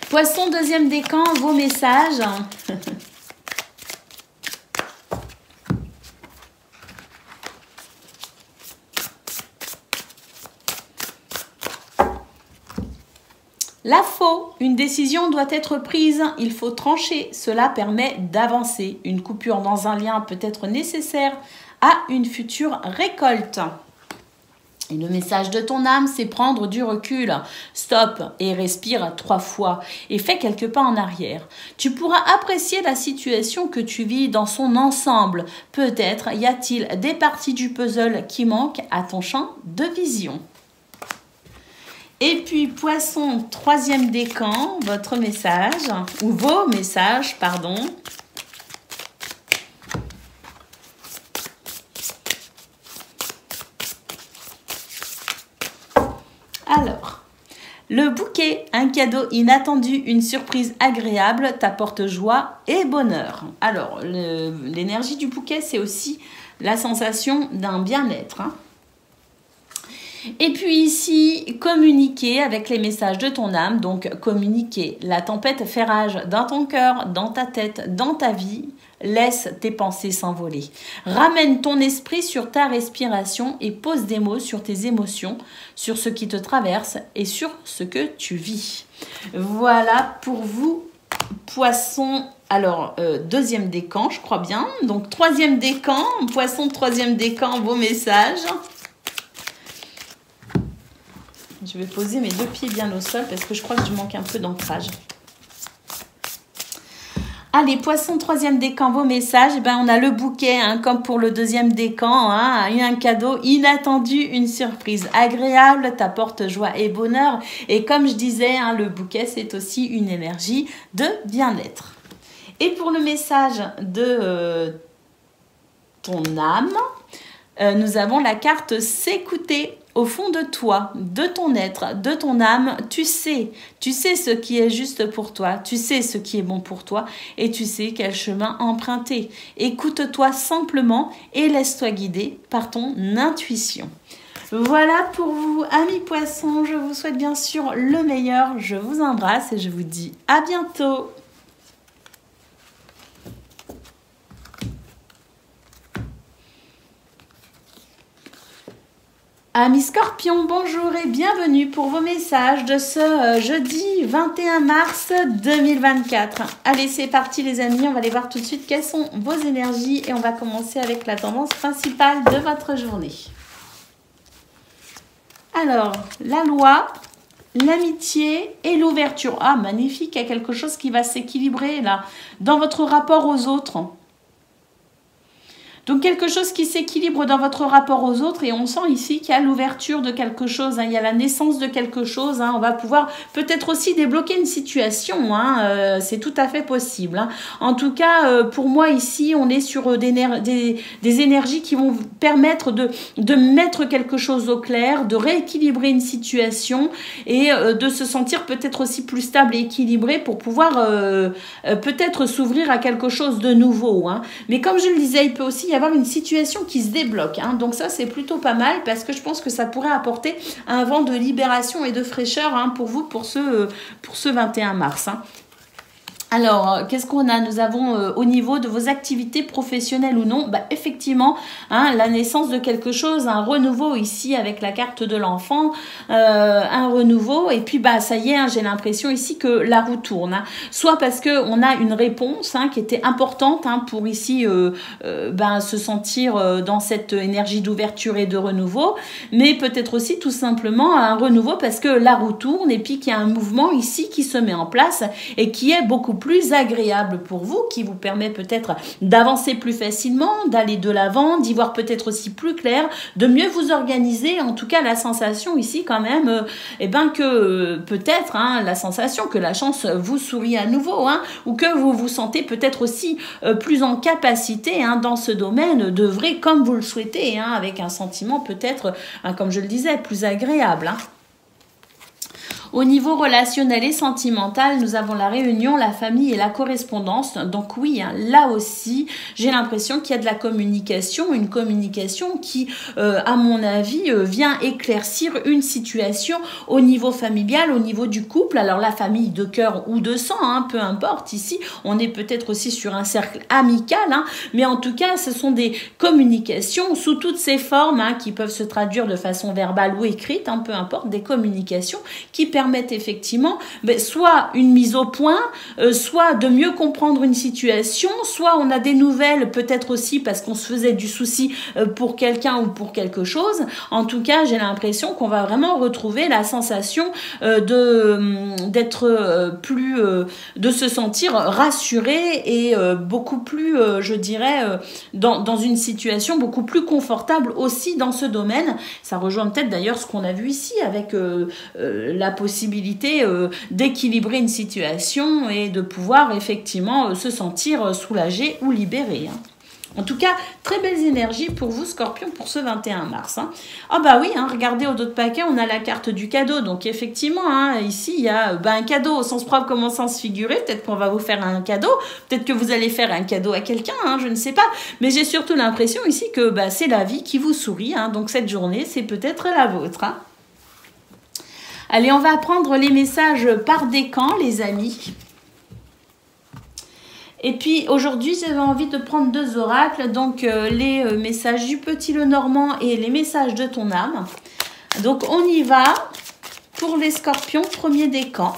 S1: Poisson deuxième décan, vos messages. La faux, une décision doit être prise, il faut trancher, cela permet d'avancer. Une coupure dans un lien peut être nécessaire à une future récolte. Et le message de ton âme, c'est prendre du recul. Stop et respire 3 fois et fais quelques pas en arrière. Tu pourras apprécier la situation que tu vis dans son ensemble. Peut-être y a-t-il des parties du puzzle qui manquent à ton champ de vision. Et puis, poisson, troisième décan, votre message, ou vos messages, pardon. Alors, le bouquet, un cadeau inattendu, une surprise agréable, t'apporte joie et bonheur. Alors, l'énergie du bouquet, c'est aussi la sensation d'un bien-être, hein. Et puis ici, communiquer avec les messages de ton âme, donc communiquer. La tempête fait rage dans ton cœur, dans ta tête, dans ta vie. Laisse tes pensées s'envoler. Ramène ton esprit sur ta respiration et pose des mots sur tes émotions, sur ce qui te traverse et sur ce que tu vis. Voilà pour vous, poisson. Alors, deuxième décan, je crois bien. Donc, troisième décan, poisson, troisième décan, vos messages. Je vais poser mes 2 pieds bien au sol parce que je crois que je manque un peu d'ancrage. Allez, poisson, troisième décan, vos messages. Ben, on a le bouquet, hein, comme pour le deuxième décan. Hein, un cadeau inattendu, une surprise agréable, t'apporte joie et bonheur. Et comme je disais, hein, le bouquet, c'est aussi une énergie de bien-être. Et pour le message de ton âme, nous avons la carte s'écouter. Au fond de toi, de ton être, de ton âme, tu sais ce qui est juste pour toi, tu sais ce qui est bon pour toi et tu sais quel chemin emprunter. Écoute-toi simplement et laisse-toi guider par ton intuition. Voilà pour vous, amis poissons, je vous souhaite bien sûr le meilleur, je vous embrasse et je vous dis à bientôt. Amis Scorpions, bonjour et bienvenue pour vos messages de ce jeudi 21 mars 2024. Allez, c'est parti les amis, on va aller voir tout de suite quelles sont vos énergies et on va commencer avec la tendance principale de votre journée. Alors, la loi, l'amitié et l'ouverture. Ah, magnifique, il y a quelque chose qui va s'équilibrer là, dans votre rapport aux autres. Donc, quelque chose qui s'équilibre dans votre rapport aux autres et on sent ici qu'il y a l'ouverture de quelque chose, hein, il y a la naissance de quelque chose. Hein, on va pouvoir peut-être aussi débloquer une situation, hein, c'est tout à fait possible. Hein. En tout cas, pour moi ici, on est sur des énergies qui vont permettre de mettre quelque chose au clair, de rééquilibrer une situation et de se sentir peut-être aussi plus stable et équilibré pour pouvoir peut-être s'ouvrir à quelque chose de nouveau. Hein. Mais comme je le disais, il peut aussi y avoir une situation qui se débloque. Hein. Donc ça, c'est plutôt pas mal parce que je pense que ça pourrait apporter un vent de libération et de fraîcheur hein, pour vous pour ce 21 mars. Hein. Alors, qu'est-ce qu'on a? Nous avons au niveau de vos activités professionnelles ou non, bah, effectivement, hein, la naissance de quelque chose, un renouveau ici avec la carte de l'enfant, un renouveau. Et puis, bah, ça y est, hein, j'ai l'impression ici que la roue tourne. Hein. Soit parce qu'on a une réponse hein, qui était importante hein, pour ici se sentir dans cette énergie d'ouverture et de renouveau, mais peut-être aussi tout simplement un renouveau parce que la roue tourne et puis qu'il y a un mouvement ici qui se met en place et qui est beaucoup plus agréable pour vous, qui vous permet peut-être d'avancer plus facilement, d'aller de l'avant, d'y voir peut-être aussi plus clair, de mieux vous organiser. En tout cas, la sensation ici quand même, que peut-être la sensation que la chance vous sourit à nouveau, hein, ou que vous vous sentez peut-être aussi plus en capacité hein, dans ce domaine d'œuvrer comme vous le souhaitez, hein, avec un sentiment peut-être, hein, comme je le disais, plus agréable. Hein. Au niveau relationnel et sentimental, nous avons la réunion, la famille et la correspondance. Donc oui, hein, là aussi, j'ai l'impression qu'il y a de la communication, une communication qui, à mon avis, vient éclaircir une situation au niveau familial, au niveau du couple. Alors la famille de cœur ou de sang, hein, peu importe. Ici, on est peut-être aussi sur un cercle amical, hein, mais en tout cas, ce sont des communications sous toutes ces formes hein, qui peuvent se traduire de façon verbale ou écrite, hein, peu importe, des communications qui permettent effectivement soit une mise au point, soit de mieux comprendre une situation, soit on a des nouvelles peut-être aussi parce qu'on se faisait du souci pour quelqu'un ou pour quelque chose. En tout cas, j'ai l'impression qu'on va vraiment retrouver la sensation d'être plus, de se sentir rassuré et beaucoup plus, je dirais, dans une situation beaucoup plus confortable aussi dans ce domaine. Ça rejoint peut-être d'ailleurs ce qu'on a vu ici avec la possibilité d'équilibrer une situation et de pouvoir effectivement se sentir soulagé ou libéré. Hein. En tout cas, très belles énergies pour vous, Scorpion, pour ce 21 mars. Hein. Ah bah oui, hein, regardez au dos de paquet, on a la carte du cadeau. Donc effectivement, hein, ici, il y a un cadeau au sens propre comme au sens figuré. Peut-être qu'on va vous faire un cadeau. Peut-être que vous allez faire un cadeau à quelqu'un, hein, je ne sais pas. Mais j'ai surtout l'impression ici que c'est la vie qui vous sourit. Hein. Donc cette journée, c'est peut-être la vôtre. Hein. Allez, on va prendre les messages par décan, les amis. Et puis, aujourd'hui, j'avais envie de prendre deux oracles. Donc, les messages du Petit Lenormand et les messages de ton âme. Donc, on y va pour les scorpions, premier décan.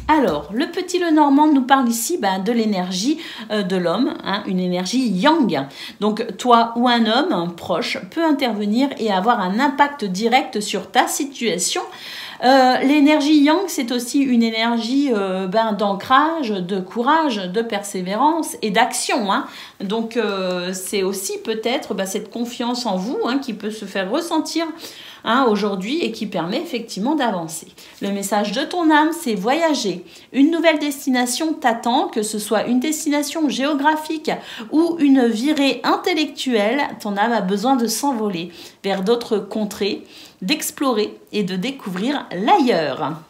S1: Alors, le Petit Lenormand nous parle ici de l'énergie de l'homme, hein, une énergie yang. Donc, toi ou un homme proche peut intervenir et avoir un impact direct sur ta situation. L'énergie yang, c'est aussi une énergie d'ancrage, de courage, de persévérance et d'action. Hein. Donc, c'est aussi peut-être cette confiance en vous qui peut se faire ressentir aujourd'hui et qui permet effectivement d'avancer. Le message de ton âme, c'est voyager. Une nouvelle destination t'attend, que ce soit une destination géographique ou une virée intellectuelle. Ton âme a besoin de s'envoler vers d'autres contrées, d'explorer et de découvrir l'ailleurs.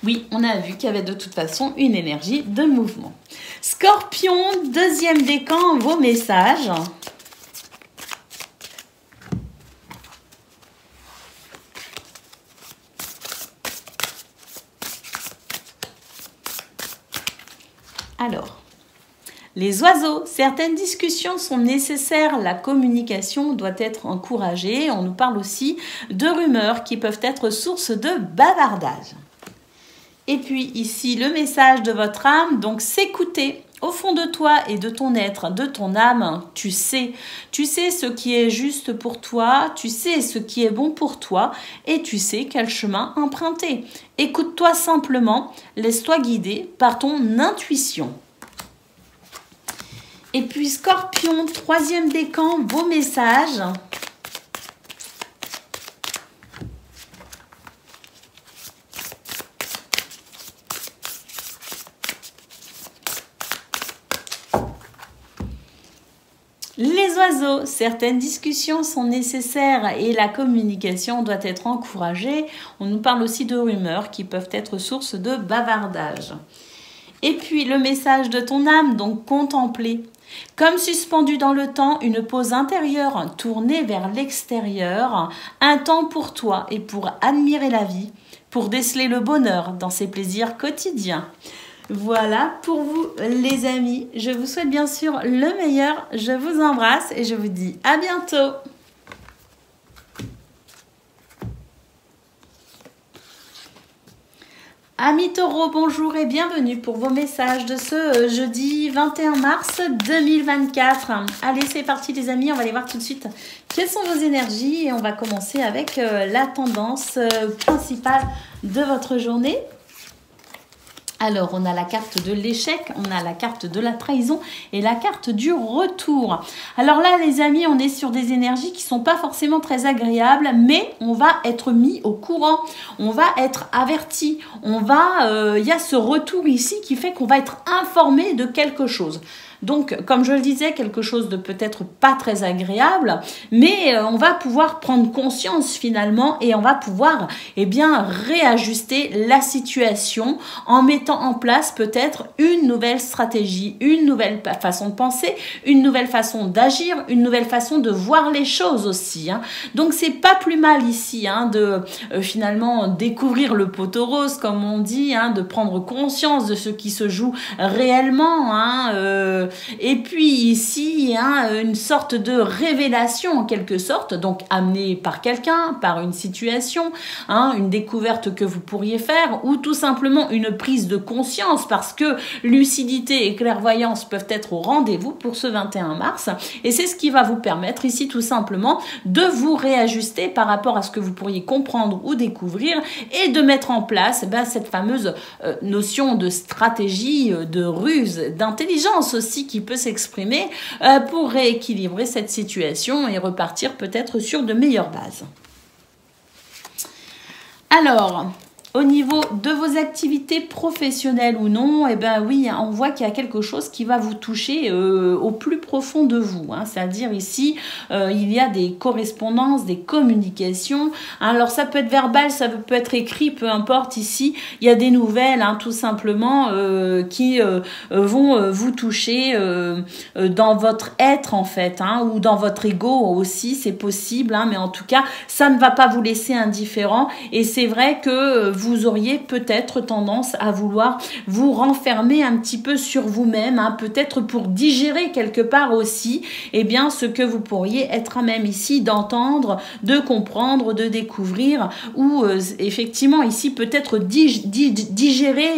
S1: Oui, on a vu qu'il y avait de toute façon une énergie de mouvement. Scorpion, deuxième décan, vos messages. Alors, les oiseaux, certaines discussions sont nécessaires, la communication doit être encouragée. On nous parle aussi de rumeurs qui peuvent être source de bavardage. Et puis ici, le message de votre âme, donc s'écouter. Au fond de toi et de ton être, de ton âme, tu sais ce qui est juste pour toi, tu sais ce qui est bon pour toi et tu sais quel chemin emprunter. Écoute-toi simplement, laisse-toi guider par ton intuition. Et puis Scorpion, troisième décan, vos messages. Les oiseaux, certaines discussions sont nécessaires et la communication doit être encouragée. On nous parle aussi de rumeurs qui peuvent être source de bavardage. Et puis le message de ton âme, donc contempler. Comme suspendu dans le temps, une pause intérieure tournée vers l'extérieur, un temps pour toi et pour admirer la vie, pour déceler le bonheur dans ses plaisirs quotidiens. Voilà pour vous les amis, je vous souhaite bien sûr le meilleur, je vous embrasse et je vous dis à bientôt. Amis taureaux, bonjour et bienvenue pour vos messages de ce jeudi 21 mars 2024. Allez, c'est parti les amis, on va aller voir tout de suite quelles sont vos énergies et on va commencer avec la tendance principale de votre journée. Alors, on a la carte de l'échec, on a la carte de la trahison et la carte du retour. Alors là, les amis, on est sur des énergies qui ne sont pas forcément très agréables, mais on va être mis au courant, on va être averti, il y a ce retour ici qui fait qu'on va être informé de quelque chose. Donc, comme je le disais, quelque chose de peut-être pas très agréable, mais on va pouvoir prendre conscience finalement et on va pouvoir réajuster la situation en mettant en place peut-être une nouvelle stratégie, une nouvelle façon de penser, une nouvelle façon d'agir, une nouvelle façon de voir les choses aussi. Donc, c'est pas plus mal ici de finalement découvrir le poteau rose, comme on dit, de prendre conscience de ce qui se joue réellement, et puis ici, une sorte de révélation en quelque sorte, donc amenée par quelqu'un, par une situation, une découverte que vous pourriez faire ou tout simplement une prise de conscience parce que lucidité et clairvoyance peuvent être au rendez-vous pour ce 21 mars et c'est ce qui va vous permettre ici tout simplement de vous réajuster par rapport à ce que vous pourriez comprendre ou découvrir et de mettre en place cette fameuse notion de stratégie, de ruse, d'intelligence aussi qui peut s'exprimer pour rééquilibrer cette situation et repartir peut-être sur de meilleures bases. Alors, au niveau de vos activités professionnelles ou non, oui, on voit qu'il y a quelque chose qui va vous toucher au plus profond de vous. C'est-à-dire ici, il y a des correspondances, des communications. Alors, ça peut être verbal, ça peut être écrit, peu importe. Ici, il y a des nouvelles, tout simplement, qui vont vous toucher dans votre être, en fait, ou dans votre ego aussi, c'est possible. Mais en tout cas, ça ne va pas vous laisser indifférent. Et c'est vrai que vous auriez peut-être tendance à vouloir vous renfermer un petit peu sur vous-même, peut-être pour digérer quelque part aussi, ce que vous pourriez être à même ici d'entendre, de comprendre, de découvrir, ou effectivement ici peut-être digérer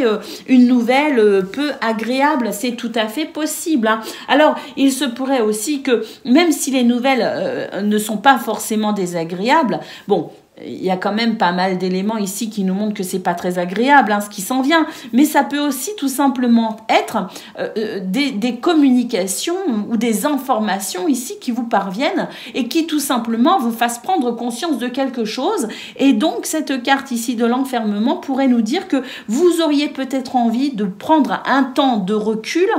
S1: une nouvelle peu agréable, c'est tout à fait possible. Alors, il se pourrait aussi que, même si les nouvelles ne sont pas forcément désagréables, bon, il y a quand même pas mal d'éléments ici qui nous montrent que c'est pas très agréable, ce qui s'en vient. Mais ça peut aussi tout simplement être des communications ou des informations ici qui vous parviennent et qui tout simplement vous fassent prendre conscience de quelque chose. Et donc, cette carte ici de l'enfermement pourrait nous dire que vous auriez peut-être envie de prendre un temps de recul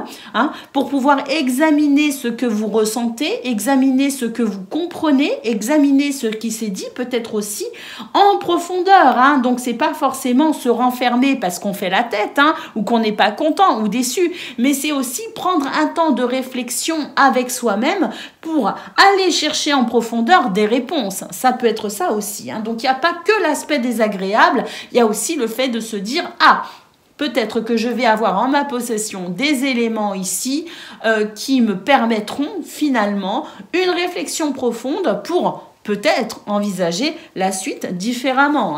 S1: pour pouvoir examiner ce que vous ressentez, examiner ce que vous comprenez, examiner ce qui s'est dit, peut-être aussi en profondeur. Donc, c'est pas forcément se renfermer parce qu'on fait la tête ou qu'on n'est pas content ou déçu, mais c'est aussi prendre un temps de réflexion avec soi-même pour aller chercher en profondeur des réponses. Ça peut être ça aussi. Donc, il n'y a pas que l'aspect désagréable, il y a aussi le fait de se dire « Ah, peut-être que je vais avoir en ma possession des éléments ici qui me permettront finalement une réflexion profonde pour peut-être envisager la suite différemment. »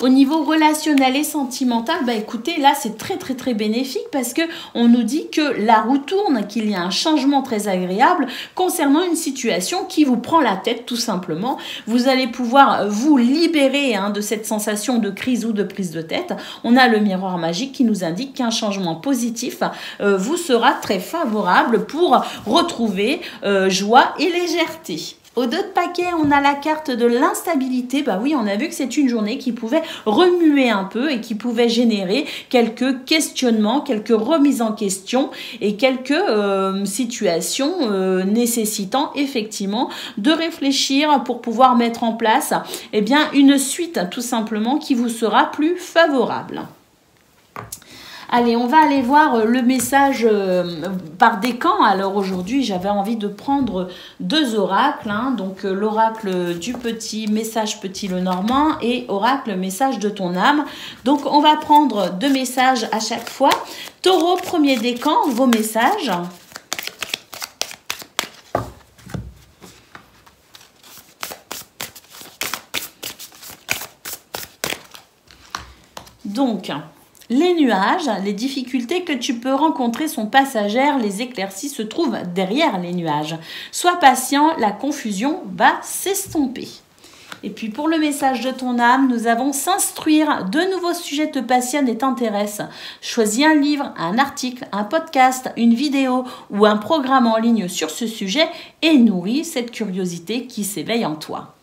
S1: Au niveau relationnel et sentimental, écoutez, là, c'est très, très, très bénéfique parce que on nous dit que la roue tourne, qu'il y a un changement très agréable concernant une situation qui vous prend la tête, tout simplement. Vous allez pouvoir vous libérer de cette sensation de crise ou de prise de tête. On a le miroir magique qui nous indique qu'un changement positif vous sera très favorable pour retrouver joie et légèreté. Au dos de paquet, on a la carte de l'instabilité. Oui, on a vu que c'est une journée qui pouvait remuer un peu et qui pouvait générer quelques questionnements, quelques remises en question et quelques situations nécessitant effectivement de réfléchir pour pouvoir mettre en place une suite tout simplement qui vous sera plus favorable. Allez, on va aller voir le message par décan. Alors aujourd'hui, j'avais envie de prendre 2 oracles. Donc l'oracle du petit message petit le normand et oracle message de ton âme. Donc on va prendre 2 messages à chaque fois. Taureau, premier décan, vos messages. Donc, les nuages, les difficultés que tu peux rencontrer sont passagères, les éclaircies se trouvent derrière les nuages. Sois patient, la confusion va s'estomper. Et puis pour le message de ton âme, nous avons s'instruire. De nouveaux sujets te passionnent et t'intéressent. Choisis un livre, un article, un podcast, une vidéo ou un programme en ligne sur ce sujet et nourris cette curiosité qui s'éveille en toi.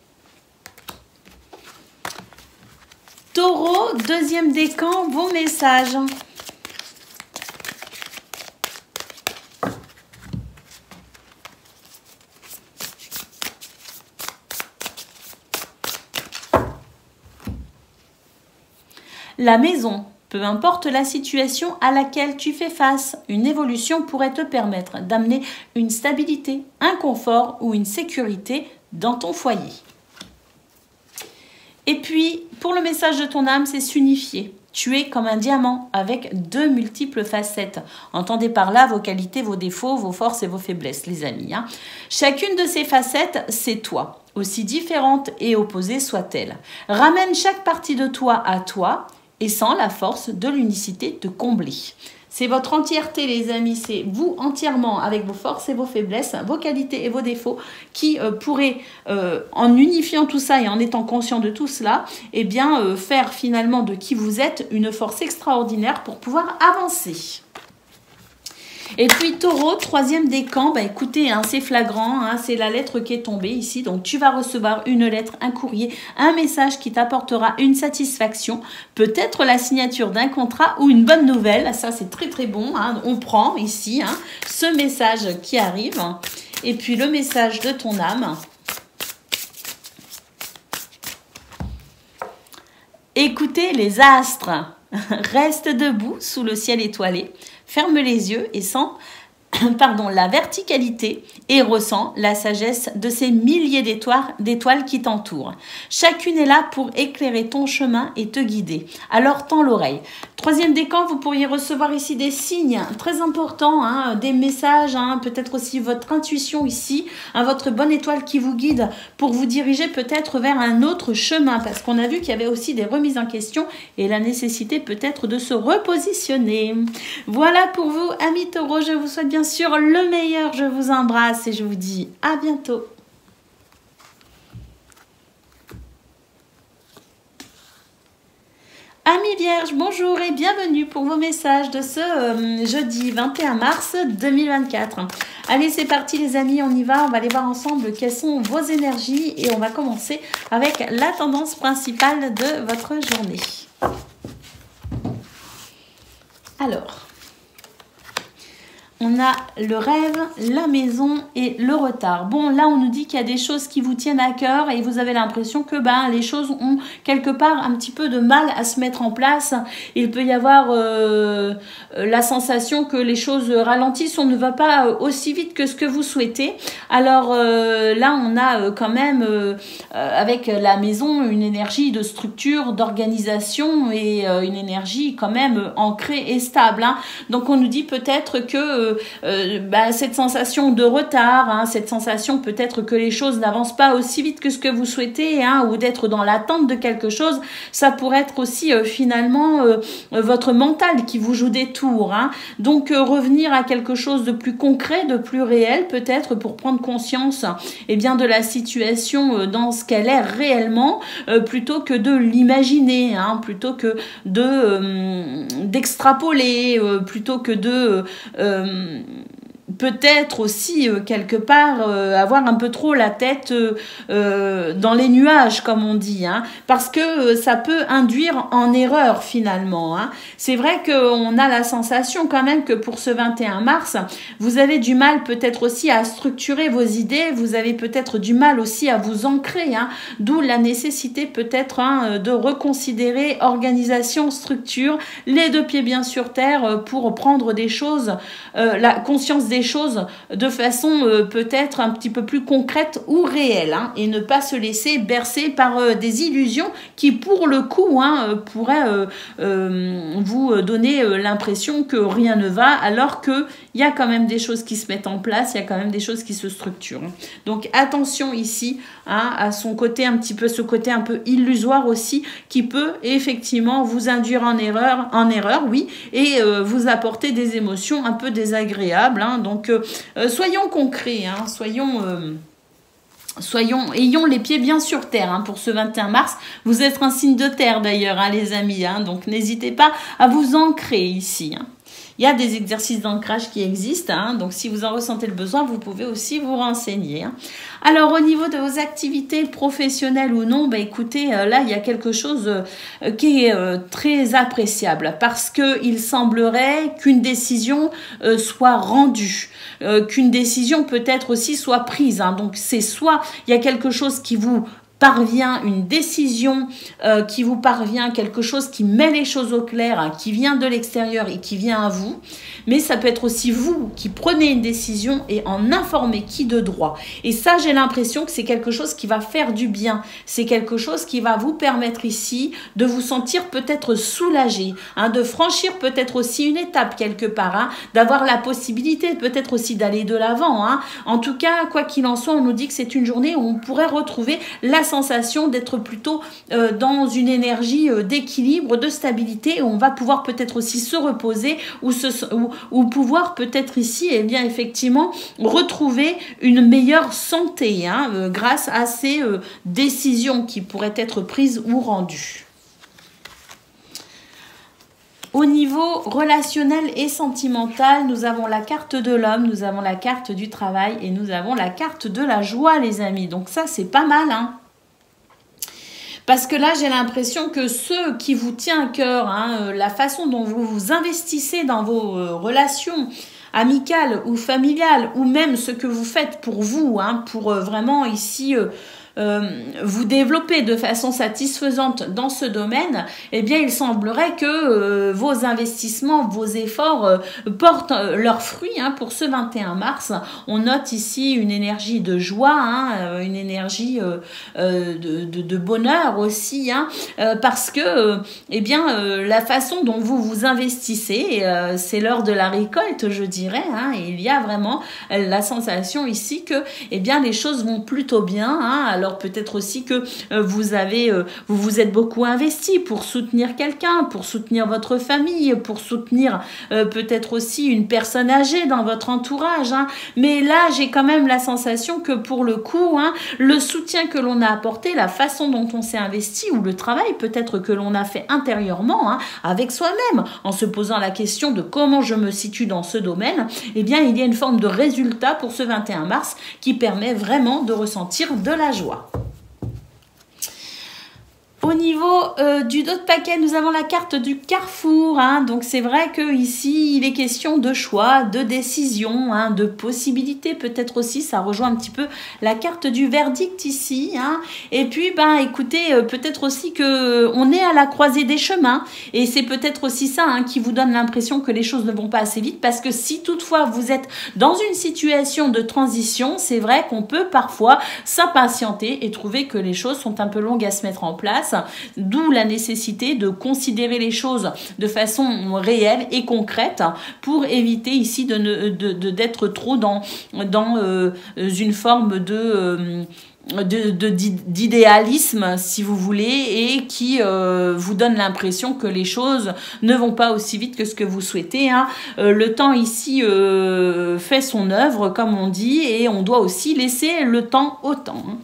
S1: Taureau, deuxième décan, vos messages. La maison. Peu importe la situation à laquelle tu fais face, une évolution pourrait te permettre d'amener une stabilité, un confort ou une sécurité dans ton foyer. Et puis, pour le message de ton âme, c'est s'unifier. Tu es comme un diamant avec 2 multiples facettes. Entendez par là vos qualités, vos défauts, vos forces et vos faiblesses, les amis. Chacune de ces facettes, c'est toi. Aussi différente et opposée soit-elle. Ramène chaque partie de toi à toi et sens la force de l'unicité te combler. C'est votre entièreté, les amis, c'est vous entièrement avec vos forces et vos faiblesses, vos qualités et vos défauts qui pourraient, en unifiant tout ça et en étant conscient de tout cela, faire finalement de qui vous êtes une force extraordinaire pour pouvoir avancer. Et puis Taureau, troisième décan, écoutez, c'est flagrant, c'est la lettre qui est tombée ici. Donc tu vas recevoir une lettre, un courrier, un message qui t'apportera une satisfaction, peut-être la signature d'un contrat ou une bonne nouvelle. Ça c'est très très bon, on prend ici ce message qui arrive. Et puis le message de ton âme. Écoutez les astres, reste debout sous le ciel étoilé. Ferme les yeux et sens la verticalité et ressens la sagesse de ces milliers d'étoiles qui t'entourent. Chacune est là pour éclairer ton chemin et te guider. Alors tends l'oreille. Troisième décan, vous pourriez recevoir ici des signes très importants, des messages, peut-être aussi votre intuition ici, votre bonne étoile qui vous guide pour vous diriger peut-être vers un autre chemin, parce qu'on a vu qu'il y avait aussi des remises en question et la nécessité peut-être de se repositionner. Voilà pour vous, amis taureaux, je vous souhaite bien sûr le meilleur, je vous embrasse et je vous dis à bientôt. Amis Vierges, bonjour et bienvenue pour vos messages de ce jeudi 21 mars 2024. Allez, c'est parti les amis, on y va. On va aller voir ensemble quelles sont vos énergies et on va commencer avec la tendance principale de votre journée. Alors, on a le rêve, la maison et le retard. Bon, là, on nous dit qu'il y a des choses qui vous tiennent à cœur et vous avez l'impression que les choses ont quelque part un petit peu de mal à se mettre en place. Il peut y avoir la sensation que les choses ralentissent. On ne va pas aussi vite que ce que vous souhaitez. Alors là, on a quand même, avec la maison, une énergie de structure, d'organisation et une énergie quand même ancrée et stable. Hein. Donc, on nous dit peut-être que cette sensation de retard, cette sensation peut-être que les choses n'avancent pas aussi vite que ce que vous souhaitez, ou d'être dans l'attente de quelque chose, ça pourrait être aussi finalement votre mental qui vous joue des tours. Donc revenir à quelque chose de plus concret, de plus réel peut-être pour prendre conscience de la situation dans ce qu'elle est réellement, plutôt que de l'imaginer, plutôt que d'extrapoler, plutôt que de peut-être aussi quelque part avoir un peu trop la tête dans les nuages comme on dit, parce que ça peut induire en erreur finalement. C'est vrai qu'on a la sensation quand même que pour ce 21 mars, vous avez du mal peut-être aussi à structurer vos idées, vous avez peut-être du mal aussi à vous ancrer, d'où la nécessité peut-être de reconsidérer organisation, structure, les deux pieds bien sur terre pour prendre des choses, la conscience des choses de façon peut-être un petit peu plus concrète ou réelle, et ne pas se laisser bercer par des illusions qui pour le coup pourraient vous donner l'impression que rien ne va, alors qu'il y a quand même des choses qui se mettent en place, il y a quand même des choses qui se structurent. Donc attention ici à son côté un petit peu, ce côté un peu illusoire aussi, qui peut effectivement vous induire en erreur, oui, et vous apporter des émotions un peu désagréables. Donc soyons concrets, ayons les pieds bien sur terre pour ce 21 mars. Vous êtes un signe de terre d'ailleurs, les amis, donc n'hésitez pas à vous ancrer ici. Il y a des exercices d'ancrage qui existent, donc si vous en ressentez le besoin, vous pouvez aussi vous renseigner. Alors, au niveau de vos activités professionnelles ou non, écoutez, là, il y a quelque chose qui est très appréciable parce qu'il semblerait qu'une décision soit rendue, qu'une décision peut-être aussi soit prise. Donc, c'est soit il y a quelque chose qui vous parvient, une décision qui vous parvient, quelque chose qui met les choses au clair, qui vient de l'extérieur et qui vient à vous, mais ça peut être aussi vous qui prenez une décision et en informez qui de droit. Et ça, j'ai l'impression que c'est quelque chose qui va faire du bien, c'est quelque chose qui va vous permettre ici de vous sentir peut-être soulagé, de franchir peut-être aussi une étape quelque part, d'avoir la possibilité peut-être aussi d'aller de l'avant. En tout cas, quoi qu'il en soit, on nous dit que c'est une journée où on pourrait retrouver la sensation d'être plutôt dans une énergie d'équilibre, de stabilité, où on va pouvoir peut-être aussi se reposer ou pouvoir peut-être ici effectivement retrouver une meilleure santé grâce à ces décisions qui pourraient être prises ou rendues. Au niveau relationnel et sentimental, nous avons la carte de l'homme, nous avons la carte du travail et nous avons la carte de la joie, les amis. Donc ça, c'est pas mal, Parce que là, j'ai l'impression que ce qui vous tient à cœur, la façon dont vous vous investissez dans vos relations amicales ou familiales, ou même ce que vous faites pour vous, pour vraiment ici vous développer de façon satisfaisante dans ce domaine, il semblerait que vos investissements, vos efforts portent leurs fruits pour ce 21 mars. On note ici une énergie de joie, une énergie de bonheur aussi, parce que la façon dont vous vous investissez, c'est l'heure de la récolte, je dirais, et il y a vraiment la sensation ici que les choses vont plutôt bien. alors peut-être aussi que vous vous êtes beaucoup investi pour soutenir quelqu'un, pour soutenir votre famille, pour soutenir peut-être aussi une personne âgée dans votre entourage. Hein. Mais là, j'ai quand même la sensation que pour le coup, hein, le soutien que l'on a apporté, la façon dont on s'est investi ou le travail peut-être que l'on a fait intérieurement hein, avec soi-même, en se posant la question de comment je me situe dans ce domaine, eh bien, il y a une forme de résultat pour ce 21 mars qui permet vraiment de ressentir de la joie. Au niveau du dos de paquet, nous avons la carte du carrefour. Hein. Donc, c'est vrai qu'ici, il est question de choix, de décision, hein, de possibilités. Peut-être aussi, ça rejoint un petit peu la carte du verdict ici. Hein. Et puis, ben, écoutez, peut-être aussi qu'on est à la croisée des chemins. Et c'est peut-être aussi ça hein, qui vous donne l'impression que les choses ne vont pas assez vite. Parce que si toutefois, vous êtes dans une situation de transition, c'est vrai qu'on peut parfois s'impatienter et trouver que les choses sont un peu longues à se mettre en place. D'où la nécessité de considérer les choses de façon réelle et concrète pour éviter ici d'être trop dans une forme d'idéalisme si vous voulez et qui vous donne l'impression que les choses ne vont pas aussi vite que ce que vous souhaitez hein. Le temps ici fait son œuvre comme on dit et on doit aussi laisser le temps au temps hein.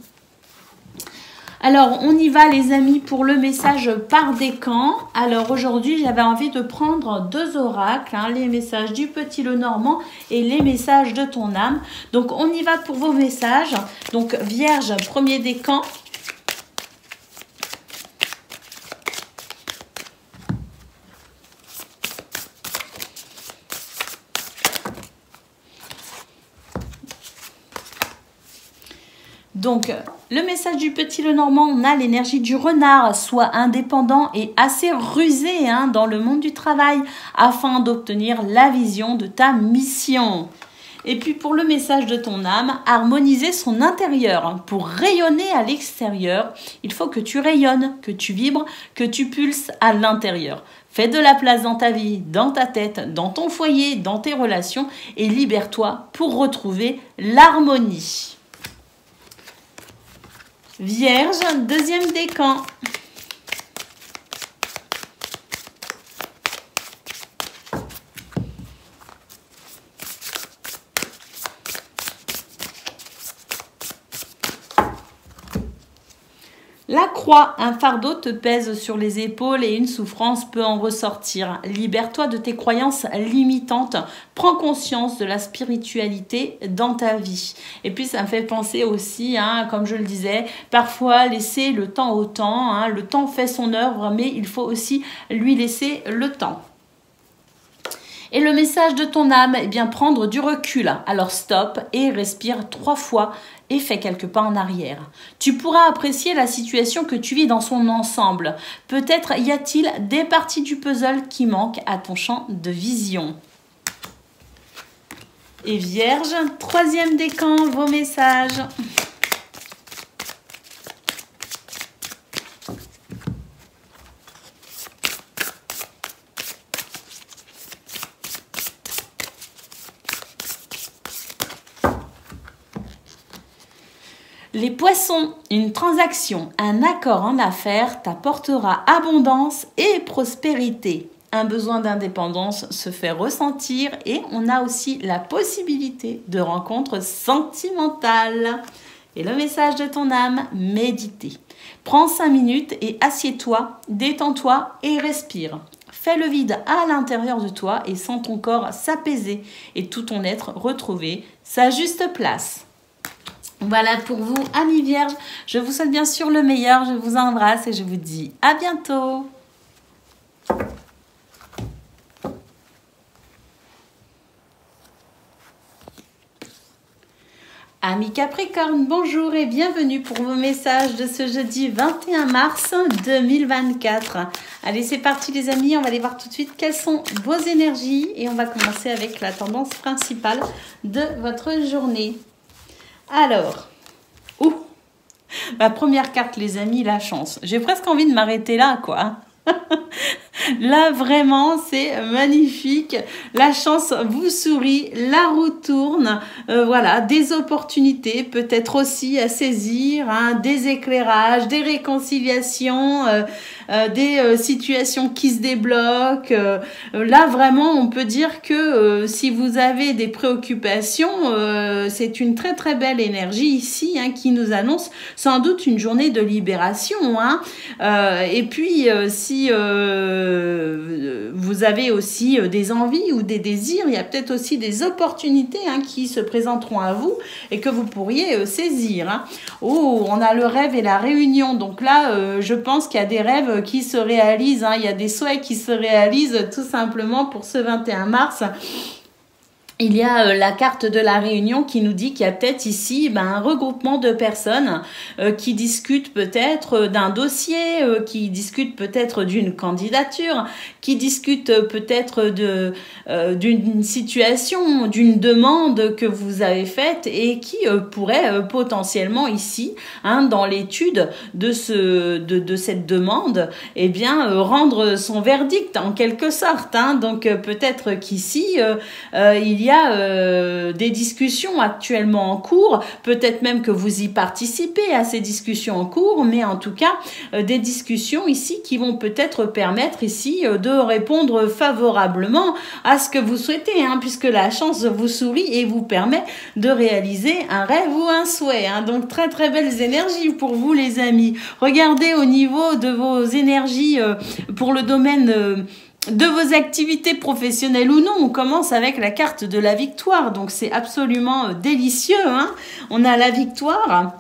S1: Alors, on y va les amis pour le message par décan. Alors aujourd'hui, j'avais envie de prendre deux oracles, hein, les messages du Petit Lenormand et les messages de ton âme. Donc, on y va pour vos messages. Donc, Vierge, premier décan. Donc, le message du Petit Lenormand, on a l'énergie du renard, soit indépendant et assez rusé hein, dans le monde du travail afin d'obtenir la vision de ta mission. Et puis pour le message de ton âme, harmoniser son intérieur. Pour rayonner à l'extérieur, il faut que tu rayonnes, que tu vibres, que tu pulses à l'intérieur. Fais de la place dans ta vie, dans ta tête, dans ton foyer, dans tes relations et libère-toi pour retrouver l'harmonie. Vierge, deuxième décan. La croix, un fardeau te pèse sur les épaules et une souffrance peut en ressortir. Libère-toi de tes croyances limitantes. Prends conscience de la spiritualité dans ta vie. Et puis ça me fait penser aussi, hein, comme je le disais, parfois laisser le temps au temps. Hein, le temps fait son œuvre, mais il faut aussi lui laisser le temps. Et le message de ton âme, eh bien prendre du recul. Alors stop et respire 3 fois et fais quelques pas en arrière. Tu pourras apprécier la situation que tu vis dans son ensemble. Peut-être y a-t-il des parties du puzzle qui manquent à ton champ de vision. Et Vierge, troisième décan, vos messages. Les poissons, une transaction, un accord en affaires t'apportera abondance et prospérité. Un besoin d'indépendance se fait ressentir et on a aussi la possibilité de rencontres sentimentales. Et le message de ton âme, méditer. Prends 5 minutes et assieds-toi, détends-toi et respire. Fais le vide à l'intérieur de toi et sens ton corps s'apaiser et tout ton être retrouver sa juste place. Voilà pour vous, amis vierges. Je vous souhaite bien sûr le meilleur. Je vous embrasse et je vous dis à bientôt. Amis Capricorne, bonjour et bienvenue pour vos messages de ce jeudi 21 mars 2024. Allez, c'est parti les amis, on va aller voir tout de suite quelles sont vos énergies et on va commencer avec la tendance principale de votre journée. Alors, ma première carte les amis, la chance. J'ai presque envie de m'arrêter là quoi. Là, vraiment, c'est magnifique. La chance vous sourit, la roue tourne. Voilà, des opportunités peut-être aussi à saisir, hein, des éclairages, des réconciliations, des situations qui se débloquent. Là, vraiment, on peut dire que si vous avez des préoccupations, c'est une très très belle énergie ici, hein, qui nous annonce sans doute une journée de libération, hein. Et puis, si vous avez aussi des envies ou des désirs, il y a peut-être aussi des opportunités, hein, qui se présenteront à vous et que vous pourriez saisir, hein. Oh, on a le rêve et la réunion. Donc là, je pense qu'il y a des rêves qui se réalisent, hein. Il y a des souhaits qui se réalisent tout simplement pour ce 21 mars. Il y a la carte de la réunion qui nous dit qu'il y a peut-être ici un regroupement de personnes qui discutent peut-être d'un dossier, qui discutent peut-être d'une candidature, qui discutent peut-être d'une situation, d'une demande que vous avez faite et qui pourrait potentiellement ici, hein, dans l'étude de cette demande, eh bien rendre son verdict en quelque sorte, hein. Donc peut-être qu'ici il y a des discussions actuellement en cours, peut-être même que vous y participez à ces discussions en cours, mais en tout cas des discussions ici qui vont peut-être permettre ici de répondre favorablement à ce que vous souhaitez, hein, puisque la chance vous sourit et vous permet de réaliser un rêve ou un souhait, hein. Donc très très belles énergies pour vous les amis. Regardez au niveau de vos énergies pour le domaine de vos activités professionnelles ou non. On commence avec la carte de la victoire, donc c'est absolument délicieux, hein. On a la victoire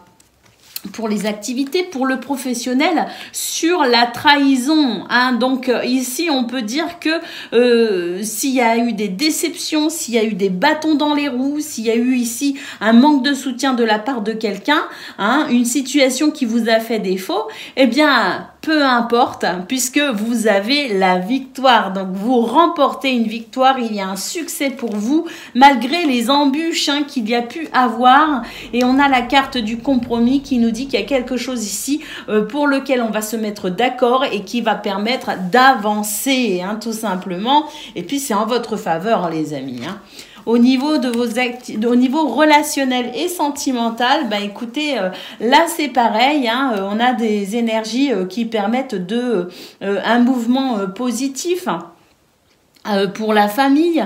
S1: pour les activités, pour le professionnel, sur la trahison, hein. Donc ici on peut dire que s'il y a eu des déceptions, s'il y a eu des bâtons dans les roues, s'il y a eu ici un manque de soutien de la part de quelqu'un, hein, une situation qui vous a fait défaut, eh bien peu importe, puisque vous avez la victoire. Donc vous remportez une victoire, il y a un succès pour vous malgré les embûches, hein, qu'il y a pu avoir. Et on a la carte du compromis qui nous dit qu'il y a quelque chose ici pour lequel on va se mettre d'accord et qui va permettre d'avancer, hein, tout simplement. Et puis c'est en votre faveur, les amis, hein. Au niveau de au niveau relationnel et sentimental, bah écoutez, là c'est pareil, hein, on a des énergies qui permettent un mouvement positif, hein, pour la famille,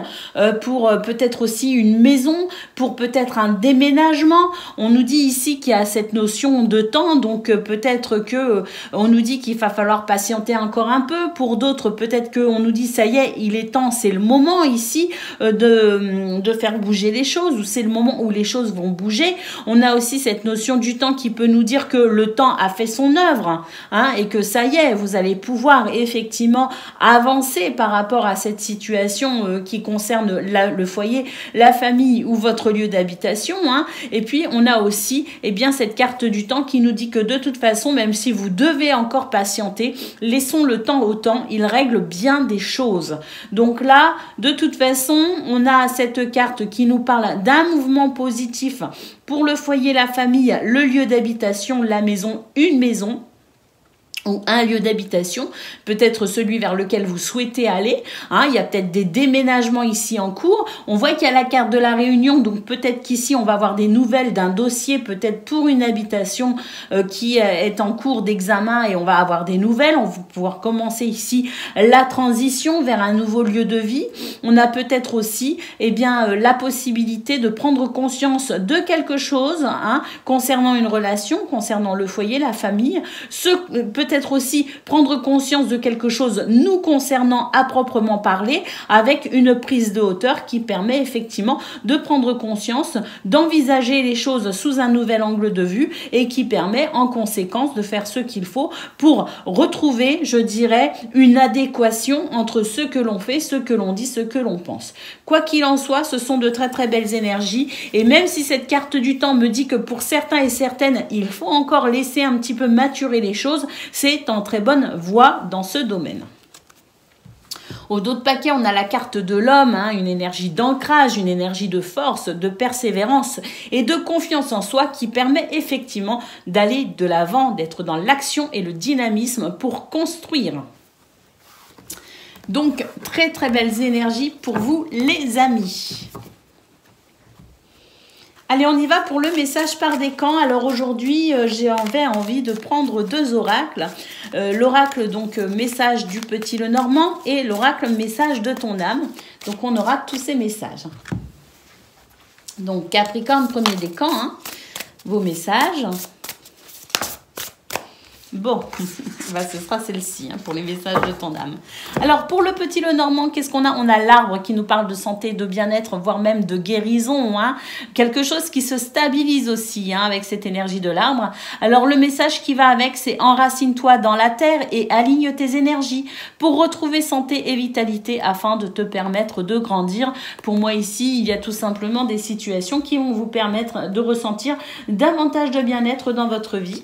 S1: pour peut-être aussi une maison, pour peut-être un déménagement. On nous dit ici qu'il y a cette notion de temps, donc peut-être que on nous dit qu'il va falloir patienter encore un peu. Pour d'autres, peut-être qu'on nous dit ça y est, il est temps, c'est le moment ici de faire bouger les choses, ou c'est le moment où les choses vont bouger. On a aussi cette notion du temps qui peut nous dire que le temps a fait son œuvre, hein, et que ça y est, vous allez pouvoir effectivement avancer par rapport à cette situation qui concerne le foyer, la famille ou votre lieu d'habitation, hein. Et puis on a aussi bien cette carte du temps qui nous dit que de toute façon, même si vous devez encore patienter, laissons le temps au temps, il règle bien des choses. Donc là, de toute façon, on a cette carte qui nous parle d'un mouvement positif pour le foyer, la famille, le lieu d'habitation, la maison, une maison ou un lieu d'habitation, peut-être celui vers lequel vous souhaitez aller, hein. Il y a peut-être des déménagements ici en cours. On voit qu'il y a la carte de la réunion, donc peut-être qu'ici on va avoir des nouvelles d'un dossier, peut-être pour une habitation qui est en cours d'examen, et on va avoir des nouvelles. On va pouvoir commencer ici la transition vers un nouveau lieu de vie. On a peut-être aussi la possibilité de prendre conscience de quelque chose, hein, concernant une relation, concernant le foyer, la famille, peut-être aussi prendre conscience de quelque chose nous concernant à proprement parler, avec une prise de hauteur qui permet effectivement de prendre conscience, d'envisager les choses sous un nouvel angle de vue, et qui permet en conséquence de faire ce qu'il faut pour retrouver, je dirais, une adéquation entre ce que l'on fait, ce que l'on dit, ce que l'on pense. Quoi qu'il en soit, ce sont de très très belles énergies, et même si cette carte du temps me dit que pour certains et certaines, il faut encore laisser un petit peu maturer les choses, c'est en très bonne voie dans ce domaine. Au dos de paquet, on a la carte de l'homme, hein, une énergie d'ancrage, une énergie de force, de persévérance et de confiance en soi qui permet effectivement d'aller de l'avant, d'être dans l'action et le dynamisme pour construire. Donc, très très belles énergies pour vous les amis. Allez, on y va pour le message par décan. Alors aujourd'hui, j'avais envie de prendre deux oracles. L'oracle, donc, message du petit Lenormand et l'oracle message de ton âme. Donc, on aura tous ces messages. Donc, Capricorne, premier décan, hein, vos messages. Bon, bah, ce sera celle-ci hein, pour les messages de ton âme. Alors, pour le petit Lenormand, qu'est-ce qu'on a? On a l'arbre qui nous parle de santé, de bien-être, voire même de guérison. Hein. Quelque chose qui se stabilise aussi hein, avec cette énergie de l'arbre. Alors, le message qui va avec, c'est enracine-toi dans la terre et aligne tes énergies pour retrouver santé et vitalité afin de te permettre de grandir. Pour moi, ici, il y a tout simplement des situations qui vont vous permettre de ressentir davantage de bien-être dans votre vie,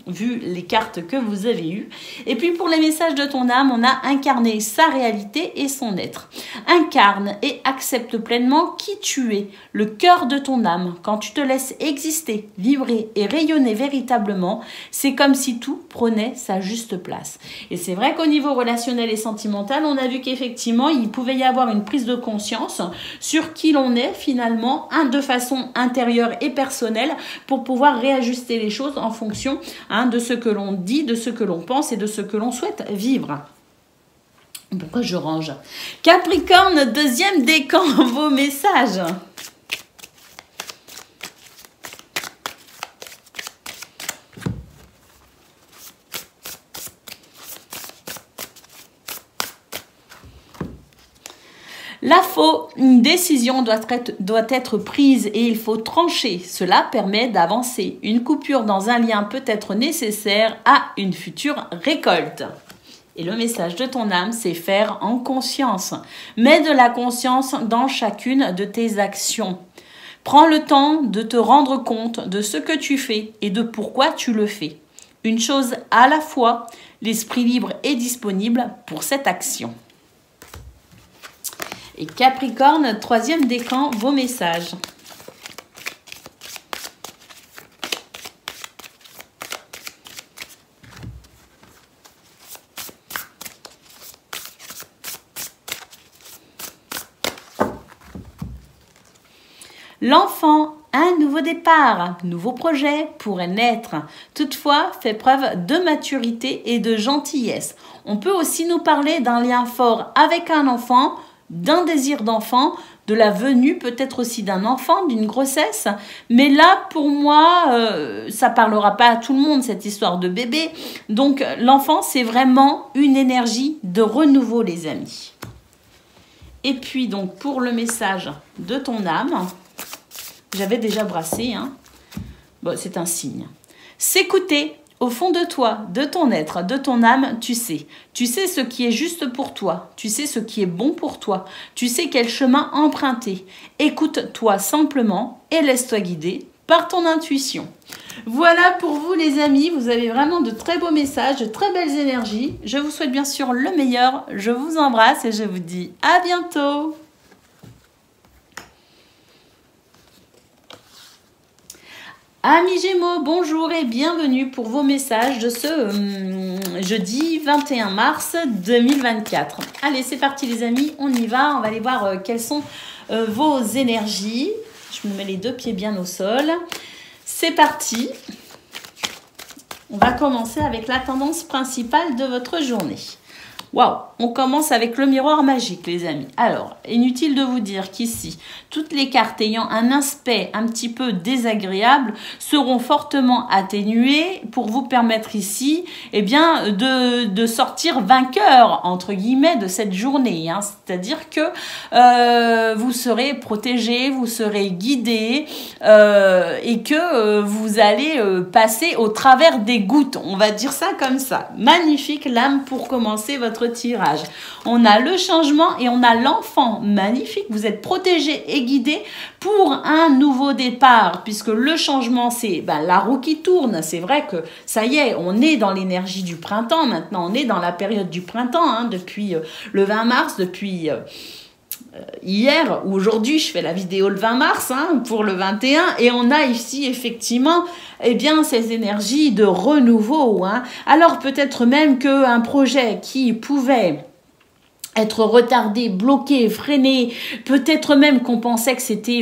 S1: vu les cartes que vous avez eues. Et puis pour les messages de ton âme, on a incarné sa réalité et son être. Incarne et accepte pleinement qui tu es, le cœur de ton âme. Quand tu te laisses exister, vibrer et rayonner véritablement, c'est comme si tout prenait sa juste place. Et c'est vrai qu'au niveau relationnel et sentimental, on a vu qu'effectivement, il pouvait y avoir une prise de conscience sur qui l'on est finalement, de façon intérieure et personnelle, pour pouvoir réajuster les choses en fonction de ce que l'on dit, de ce que l'on pense et de ce que l'on souhaite vivre. Pourquoi je range? Capricorne, deuxième décan, vos messages. Une décision doit être prise et il faut trancher. Cela permet d'avancer. Une coupure dans un lien peut être nécessaire à une future récolte. Et le message de ton âme, c'est faire en conscience. Mets de la conscience dans chacune de tes actions. Prends le temps de te rendre compte de ce que tu fais et de pourquoi tu le fais. Une chose à la fois, l'esprit libre est disponible pour cette action. Et Capricorne, troisième décan, vos messages. L'enfant, un nouveau départ, nouveau projet pourrait naître. Toutefois, fait preuve de maturité et de gentillesse. On peut aussi nous parler d'un lien fort avec un enfant, d'un désir d'enfant, de la venue peut-être aussi d'un enfant, d'une grossesse. Mais là, pour moi, ça parlera pas à tout le monde, cette histoire de bébé. Donc, l'enfant, c'est vraiment une énergie de renouveau, les amis. Et puis, donc, pour le message de ton âme, j'avais déjà brassé, hein. Bon, c'est un signe. S'écouter. Au fond de toi, de ton être, de ton âme, tu sais. Tu sais ce qui est juste pour toi. Tu sais ce qui est bon pour toi. Tu sais quel chemin emprunter. Écoute-toi simplement et laisse-toi guider par ton intuition. Voilà pour vous les amis. Vous avez vraiment de très beaux messages, de très belles énergies. Je vous souhaite bien sûr le meilleur. Je vous embrasse et je vous dis à bientôt. Amis Gémeaux, bonjour et bienvenue pour vos messages de ce jeudi 21 mars 2024. Allez, c'est parti les amis, on y va. On va aller voir quelles sont vos énergies. Je me mets les deux pieds bien au sol. C'est parti. On va commencer avec la tendance principale de votre journée. Waouh, on commence avec le miroir magique, les amis. Alors, inutile de vous dire qu'ici, toutes les cartes ayant un aspect un petit peu désagréable seront fortement atténuées pour vous permettre ici, eh bien, de sortir vainqueur, entre guillemets, de cette journée. Hein. C'est-à-dire que vous serez protégé, vous serez guidé et que vous allez passer au travers des gouttes. On va dire ça comme ça. Magnifique l'âme pour commencer votre tirage. On a le changement et on a l'enfant. Magnifique, vous êtes protégé et guidé pour un nouveau départ, puisque le changement, c'est la roue qui tourne. C'est vrai que ça y est, on est dans l'énergie du printemps maintenant, on est dans la période du printemps, hein, depuis le 20 mars, depuis hier ou aujourd'hui, je fais la vidéo le 20 mars hein, pour le 21 et on a ici effectivement ces énergies de renouveau. Hein. Alors peut-être même qu'un projet qui pouvait être retardé, bloqué, freiné, peut-être même qu'on pensait que c'était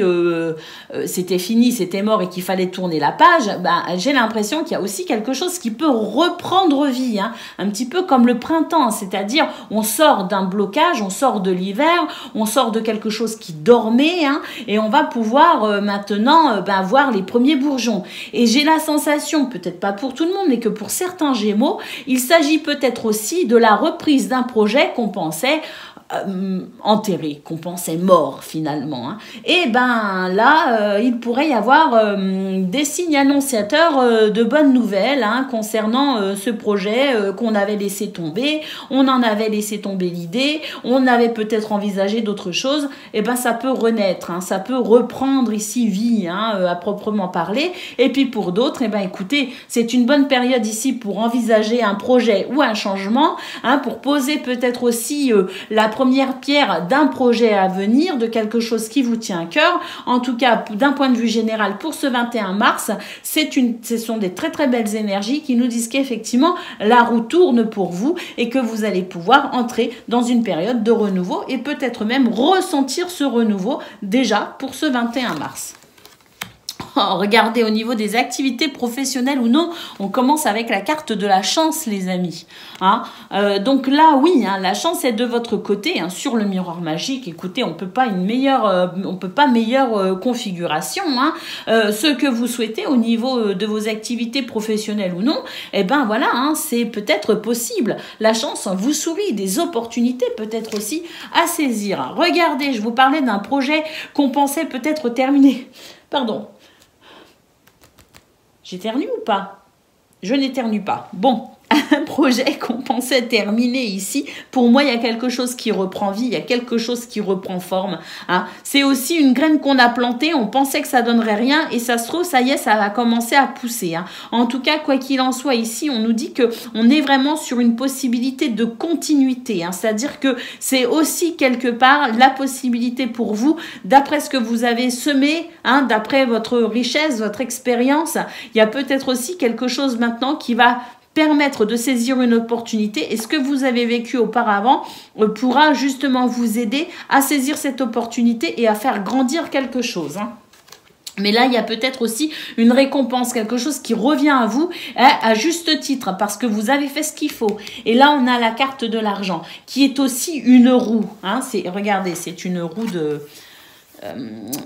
S1: fini, c'était mort et qu'il fallait tourner la page, ben, j'ai l'impression qu'il y a aussi quelque chose qui peut reprendre vie, hein, un petit peu comme le printemps, c'est-à-dire on sort d'un blocage, on sort de l'hiver, on sort de quelque chose qui dormait, hein, et on va pouvoir maintenant ben, voir les premiers bourgeons. Et j'ai la sensation, peut-être pas pour tout le monde, mais que pour certains Gémeaux, il s'agit peut-être aussi de la reprise d'un projet qu'on pensait enterré, qu'on pensait mort finalement. Hein. Et ben là, il pourrait y avoir des signes annonciateurs de bonnes nouvelles hein, concernant ce projet qu'on avait laissé tomber. On en avait laissé tomber l'idée, on avait peut-être envisagé d'autres choses. Et ben ça peut renaître, hein, ça peut reprendre ici vie hein, à proprement parler. Et puis pour d'autres, et ben écoutez, c'est une bonne période ici pour envisager un projet ou un changement, hein, pour poser peut-être aussi la première pierre d'un projet à venir, de quelque chose qui vous tient à cœur. En tout cas, d'un point de vue général, pour ce 21 mars, ce sont des très très belles énergies qui nous disent qu'effectivement, la roue tourne pour vous et que vous allez pouvoir entrer dans une période de renouveau et peut-être même ressentir ce renouveau déjà pour ce 21 mars. Oh, regardez au niveau des activités professionnelles ou non, on commence avec la carte de la chance les amis. Hein donc là oui, hein, la chance est de votre côté hein, sur le miroir magique. Écoutez, on peut pas meilleure configuration. Hein. Ce que vous souhaitez au niveau de vos activités professionnelles ou non, eh ben voilà, hein, c'est peut-être possible. La chance vous sourit, des opportunités peut-être aussi à saisir. Regardez, je vous parlais d'un projet qu'on pensait peut-être terminé. Pardon. J'éternue ou pas? Je n'éternue pas. Bon, un projet qu'on pensait terminer ici, pour moi, il y a quelque chose qui reprend vie, il y a quelque chose qui reprend forme. Hein. C'est aussi une graine qu'on a plantée, on pensait que ça donnerait rien, et ça se trouve, ça y est, ça va commencer à pousser. Hein. En tout cas, quoi qu'il en soit, ici, on nous dit qu'on est vraiment sur une possibilité de continuité. Hein. C'est-à-dire que c'est aussi quelque part la possibilité pour vous, d'après ce que vous avez semé, hein, d'après votre richesse, votre expérience, il y a peut-être aussi quelque chose maintenant qui va permettre de saisir une opportunité et ce que vous avez vécu auparavant pourra justement vous aider à saisir cette opportunité et à faire grandir quelque chose. Hein. Mais là, il y a peut-être aussi une récompense, quelque chose qui revient à vous à juste titre parce que vous avez fait ce qu'il faut. Et là, on a la carte de l'argent qui est aussi une roue. Hein. Regardez, c'est une roue de...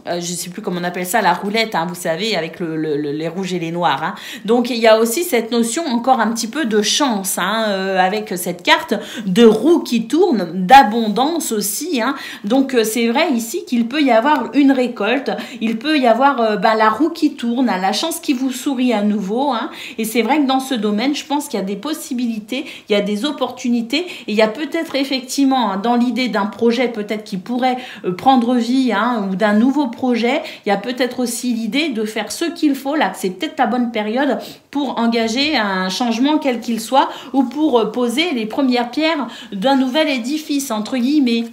S1: je ne sais plus comment on appelle ça, la roulette, hein, vous savez, avec les rouges et les noirs. Hein. Donc, il y a aussi cette notion encore un petit peu de chance, hein, avec cette carte de roue qui tourne, d'abondance aussi. Hein. Donc, c'est vrai ici qu'il peut y avoir une récolte, il peut y avoir la roue qui tourne, hein, la chance qui vous sourit à nouveau. Hein. Et c'est vrai que dans ce domaine, je pense qu'il y a des possibilités, il y a des opportunités, et il y a peut-être effectivement, hein, dans l'idée d'un projet peut-être qui pourrait prendre vie, hein, ou d'un nouveau projet, il y a peut-être aussi l'idée de faire ce qu'il faut, là, c'est peut-être la bonne période pour engager un changement quel qu'il soit ou pour poser les premières pierres d'un nouvel édifice, entre guillemets.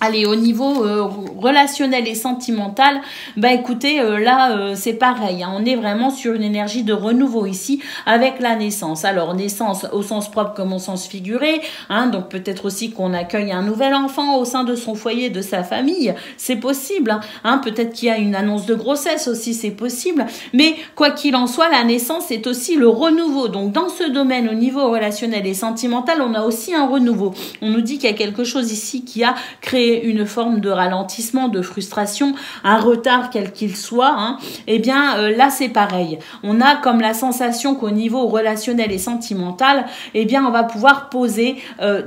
S1: Allez, au niveau relationnel et sentimental, bah écoutez, là, c'est pareil. Hein, on est vraiment sur une énergie de renouveau ici avec la naissance. Alors, naissance au sens propre comme au sens figuré. Hein, donc, peut-être aussi qu'on accueille un nouvel enfant au sein de son foyer, de sa famille. C'est possible. Hein, peut-être qu'il y a une annonce de grossesse aussi, c'est possible. Mais quoi qu'il en soit, la naissance, c'est aussi le renouveau. Donc, dans ce domaine, au niveau relationnel et sentimental, on a aussi un renouveau. On nous dit qu'il y a quelque chose ici qui a créé une forme de ralentissement, de frustration, un retard quel qu'il soit, hein, eh bien là c'est pareil. On a comme la sensation qu'au niveau relationnel et sentimental, eh bien on va pouvoir poser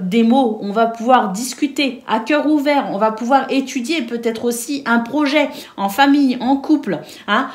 S1: des mots, on va pouvoir discuter à cœur ouvert, on va pouvoir étudier peut-être aussi un projet en famille, en couple, hein,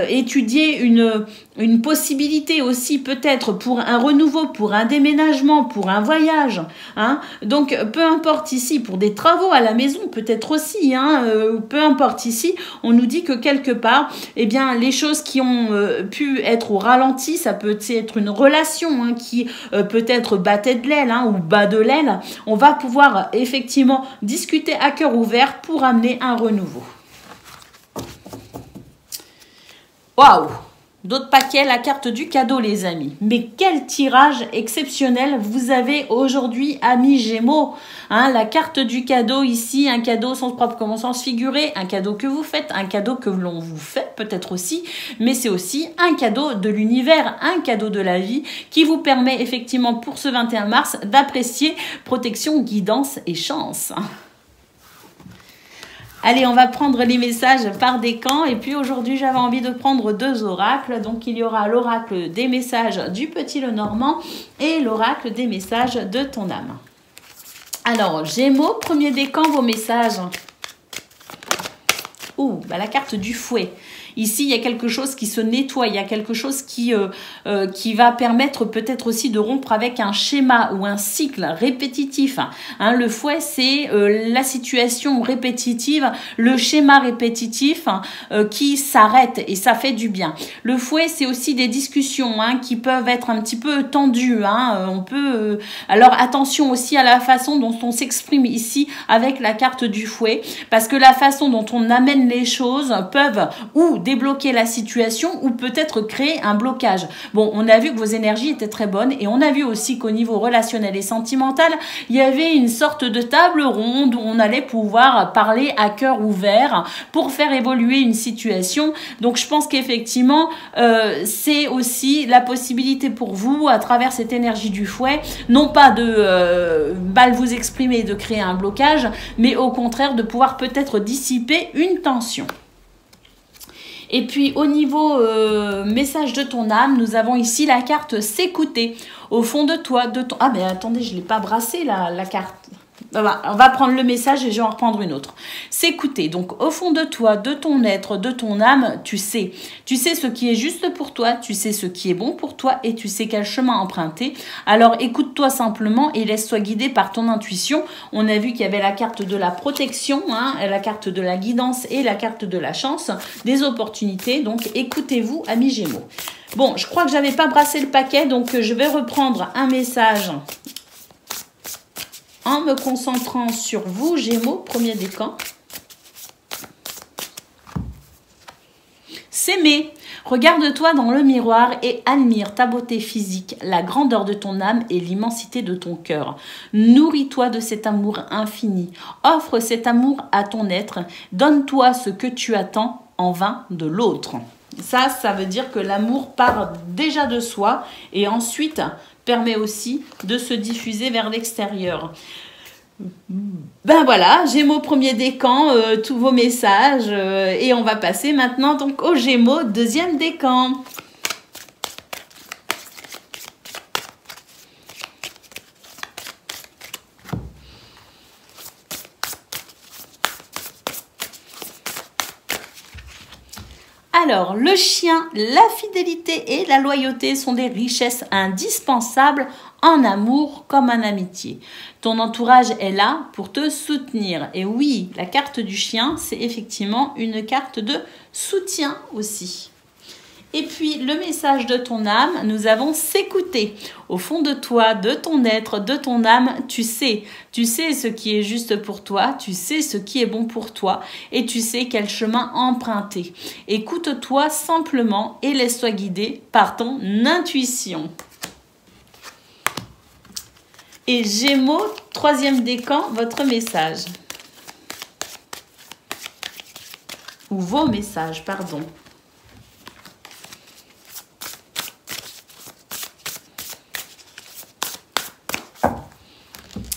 S1: étudier une possibilité aussi peut-être pour un renouveau, pour un déménagement, pour un voyage. Hein. Donc peu importe ici, pour des travaux à la maison, peut-être aussi, hein, peu importe ici, on nous dit que quelque part, eh bien, les choses qui ont pu être au ralenti, ça peut être une relation hein, qui peut-être battait de l'aile hein, ou bat de l'aile, on va pouvoir effectivement discuter à cœur ouvert pour amener un renouveau. Waouh! D'autres paquets, la carte du cadeau, les amis. Mais quel tirage exceptionnel vous avez aujourd'hui, amis Gémeaux. Hein, la carte du cadeau ici, un cadeau au sens propre comme au sens figuré, un cadeau que vous faites, un cadeau que l'on vous fait peut-être aussi, mais c'est aussi un cadeau de l'univers, un cadeau de la vie qui vous permet effectivement pour ce 21 mars d'apprécier protection, guidance et chance. Allez, on va prendre les messages par décan. Et puis aujourd'hui, j'avais envie de prendre 2 oracles. Donc, il y aura l'oracle des messages du Petit Lenormand et l'oracle des messages de ton âme. Alors, Gémeaux, premier décan, vos messages. Ouh, bah la carte du fouet. Ici, il y a quelque chose qui se nettoie, il y a quelque chose qui va permettre peut-être aussi de rompre avec un schéma ou un cycle répétitif. Hein, le fouet, c'est la situation répétitive, le schéma répétitif qui s'arrête et ça fait du bien. Le fouet, c'est aussi des discussions qui peuvent être un petit peu tendues. On peut, alors attention aussi à la façon dont on s'exprime ici avec la carte du fouet, parce que la façon dont on amène les choses peuvent ou débloquer la situation ou peut-être créer un blocage. Bon, on a vu que vos énergies étaient très bonnes et on a vu aussi qu'au niveau relationnel et sentimental, il y avait une sorte de table ronde où on allait pouvoir parler à cœur ouvert pour faire évoluer une situation. Donc, je pense qu'effectivement, c'est aussi la possibilité pour vous, à travers cette énergie du fouet, non pas de mal vous exprimer et de créer un blocage, mais au contraire de pouvoir peut-être dissiper une tension. Et puis au niveau message de ton âme, nous avons ici la carte s'écouter. Au fond de toi, de ton... Ah mais attendez, je ne l'ai pas brassé la carte. On va prendre le message et je vais en reprendre une autre. S'écouter. Donc, au fond de toi, de ton être, de ton âme, tu sais. Tu sais ce qui est juste pour toi, tu sais ce qui est bon pour toi et tu sais quel chemin emprunter. Alors, écoute-toi simplement et laisse-toi guider par ton intuition. On a vu qu'il y avait la carte de la protection, la carte de la guidance et la carte de la chance, des opportunités. Donc, écoutez-vous, amis Gémeaux. Bon, je crois que je n'avais pas brassé le paquet, donc je vais reprendre un message en me concentrant sur vous, Gémeaux, premier décan. S'aimer. Regarde-toi dans le miroir et admire ta beauté physique, la grandeur de ton âme et l'immensité de ton cœur. Nourris-toi de cet amour infini. Offre cet amour à ton être. Donne-toi ce que tu attends en vain de l'autre. Ça veut dire que l'amour part déjà de soi et ensuite permet aussi de se diffuser vers l'extérieur. Ben voilà, Gémeaux premier décan, tous vos messages et on va passer maintenant donc au Gémeaux deuxième décan. Alors, le chien, la fidélité et la loyauté sont des richesses indispensables en amour comme en amitié. Ton entourage est là pour te soutenir. Et oui, la carte du chien, c'est effectivement une carte de soutien aussi. Et puis, le message de ton âme, nous avons s'écouter. Au fond de toi, de ton être, de ton âme, tu sais ce qui est juste pour toi, tu sais ce qui est bon pour toi et tu sais quel chemin emprunter. Écoute-toi simplement et laisse-toi guider par ton intuition. Et Gémeaux, troisième décan, votre message. Ou vos messages, pardon.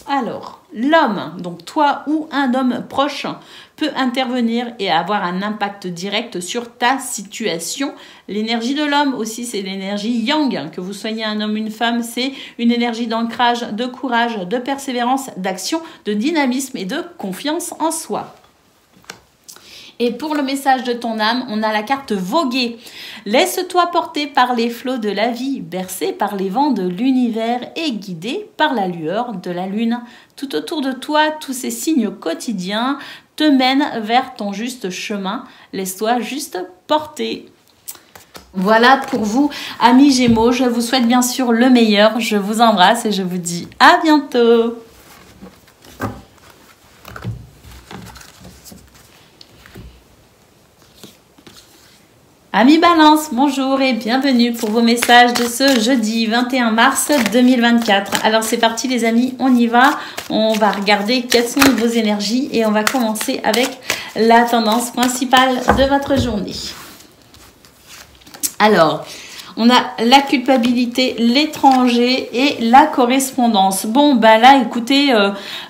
S1: Alors, l'homme, donc toi ou un homme proche, peut intervenir et avoir un impact direct sur ta situation. L'énergie de l'homme aussi, c'est l'énergie yang. Que vous soyez un homme ou une femme, c'est une énergie d'ancrage, de courage, de persévérance, d'action, de dynamisme et de confiance en soi. Et pour le message de ton âme, on a la carte voguer. Laisse-toi porter par les flots de la vie, bercé par les vents de l'univers et guidé par la lueur de la lune. Tout autour de toi, tous ces signes quotidiens te mènent vers ton juste chemin. Laisse-toi juste porter. Voilà pour vous, amis Gémeaux. Je vous souhaite bien sûr le meilleur. Je vous embrasse et je vous dis à bientôt. Amis Balance, bonjour et bienvenue pour vos messages de ce jeudi 21 mars 2024. Alors c'est parti les amis, on y va. On va regarder quelles sont vos énergies et on va commencer avec la tendance principale de votre journée. Alors, on a la culpabilité, l'étranger et la correspondance. Bon, ben là, écoutez,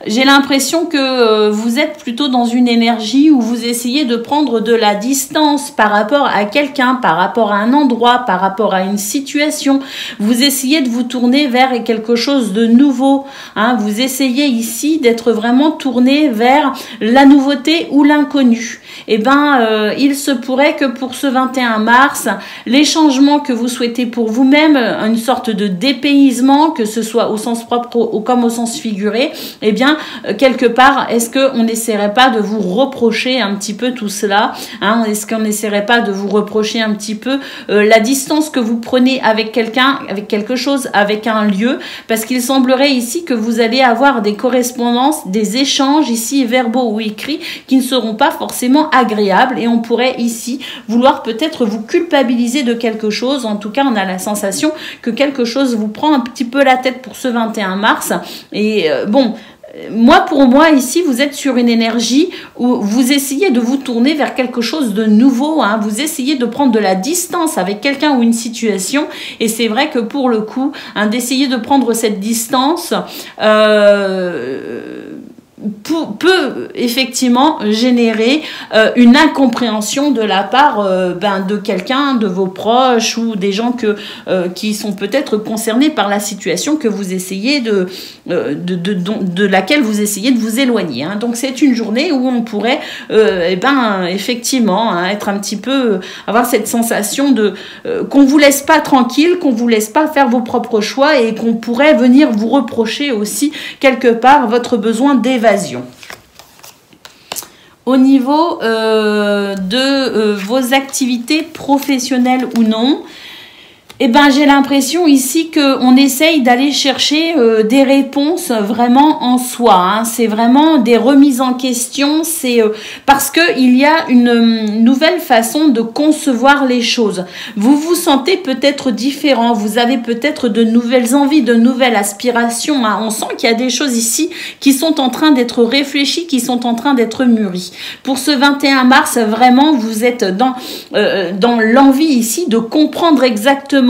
S1: j'ai l'impression que vous êtes plutôt dans une énergie où vous essayez de prendre de la distance par rapport à quelqu'un, par rapport à un endroit, par rapport à une situation. Vous essayez de vous tourner vers quelque chose de nouveau. Hein. Vous essayez ici d'être vraiment tourné vers la nouveauté ou l'inconnu. Eh ben, il se pourrait que pour ce 21 mars, les changements que vous souhaitez pour vous-même, une sorte de dépaysement, que ce soit au sens propre ou comme au sens figuré, eh bien, quelque part, est-ce qu'on n'essaierait pas de vous reprocher un petit peu tout cela, hein? Est-ce qu'on n'essaierait pas de vous reprocher un petit peu la distance que vous prenez avec quelqu'un, avec quelque chose, avec un lieu, parce qu'il semblerait ici que vous allez avoir des correspondances, des échanges ici verbaux ou écrits qui ne seront pas forcément agréables et on pourrait ici vouloir peut-être vous culpabiliser de quelque chose. En tout cas, on a la sensation que quelque chose vous prend un petit peu la tête pour ce 21 mars. Et bon, pour moi, ici, vous êtes sur une énergie où vous essayez de vous tourner vers quelque chose de nouveau. Hein. Vous essayez de prendre de la distance avec quelqu'un ou une situation. Et c'est vrai que pour le coup, hein, d'essayer de prendre cette distance peut effectivement générer une incompréhension de la part de quelqu'un, de vos proches ou des gens qui sont peut-être concernés par la situation que vous essayez de laquelle vous essayez de vous éloigner. Hein. Donc c'est une journée où on pourrait effectivement être un petit peu avoir cette sensation de qu'on vous laisse pas tranquille, qu'on vous laisse pas faire vos propres choix et qu'on pourrait venir vous reprocher aussi quelque part votre besoin d'évasion. Au niveau de vos activités professionnelles ou non, eh ben, j'ai l'impression ici qu'on essaye d'aller chercher des réponses vraiment en soi. Hein. C'est vraiment des remises en question. C'est parce qu'il y a une nouvelle façon de concevoir les choses. Vous vous sentez peut-être différent. Vous avez peut-être de nouvelles envies, de nouvelles aspirations. Hein. On sent qu'il y a des choses ici qui sont en train d'être réfléchies, qui sont en train d'être mûries. Pour ce 21 mars, vraiment, vous êtes dans l'envie ici de comprendre exactement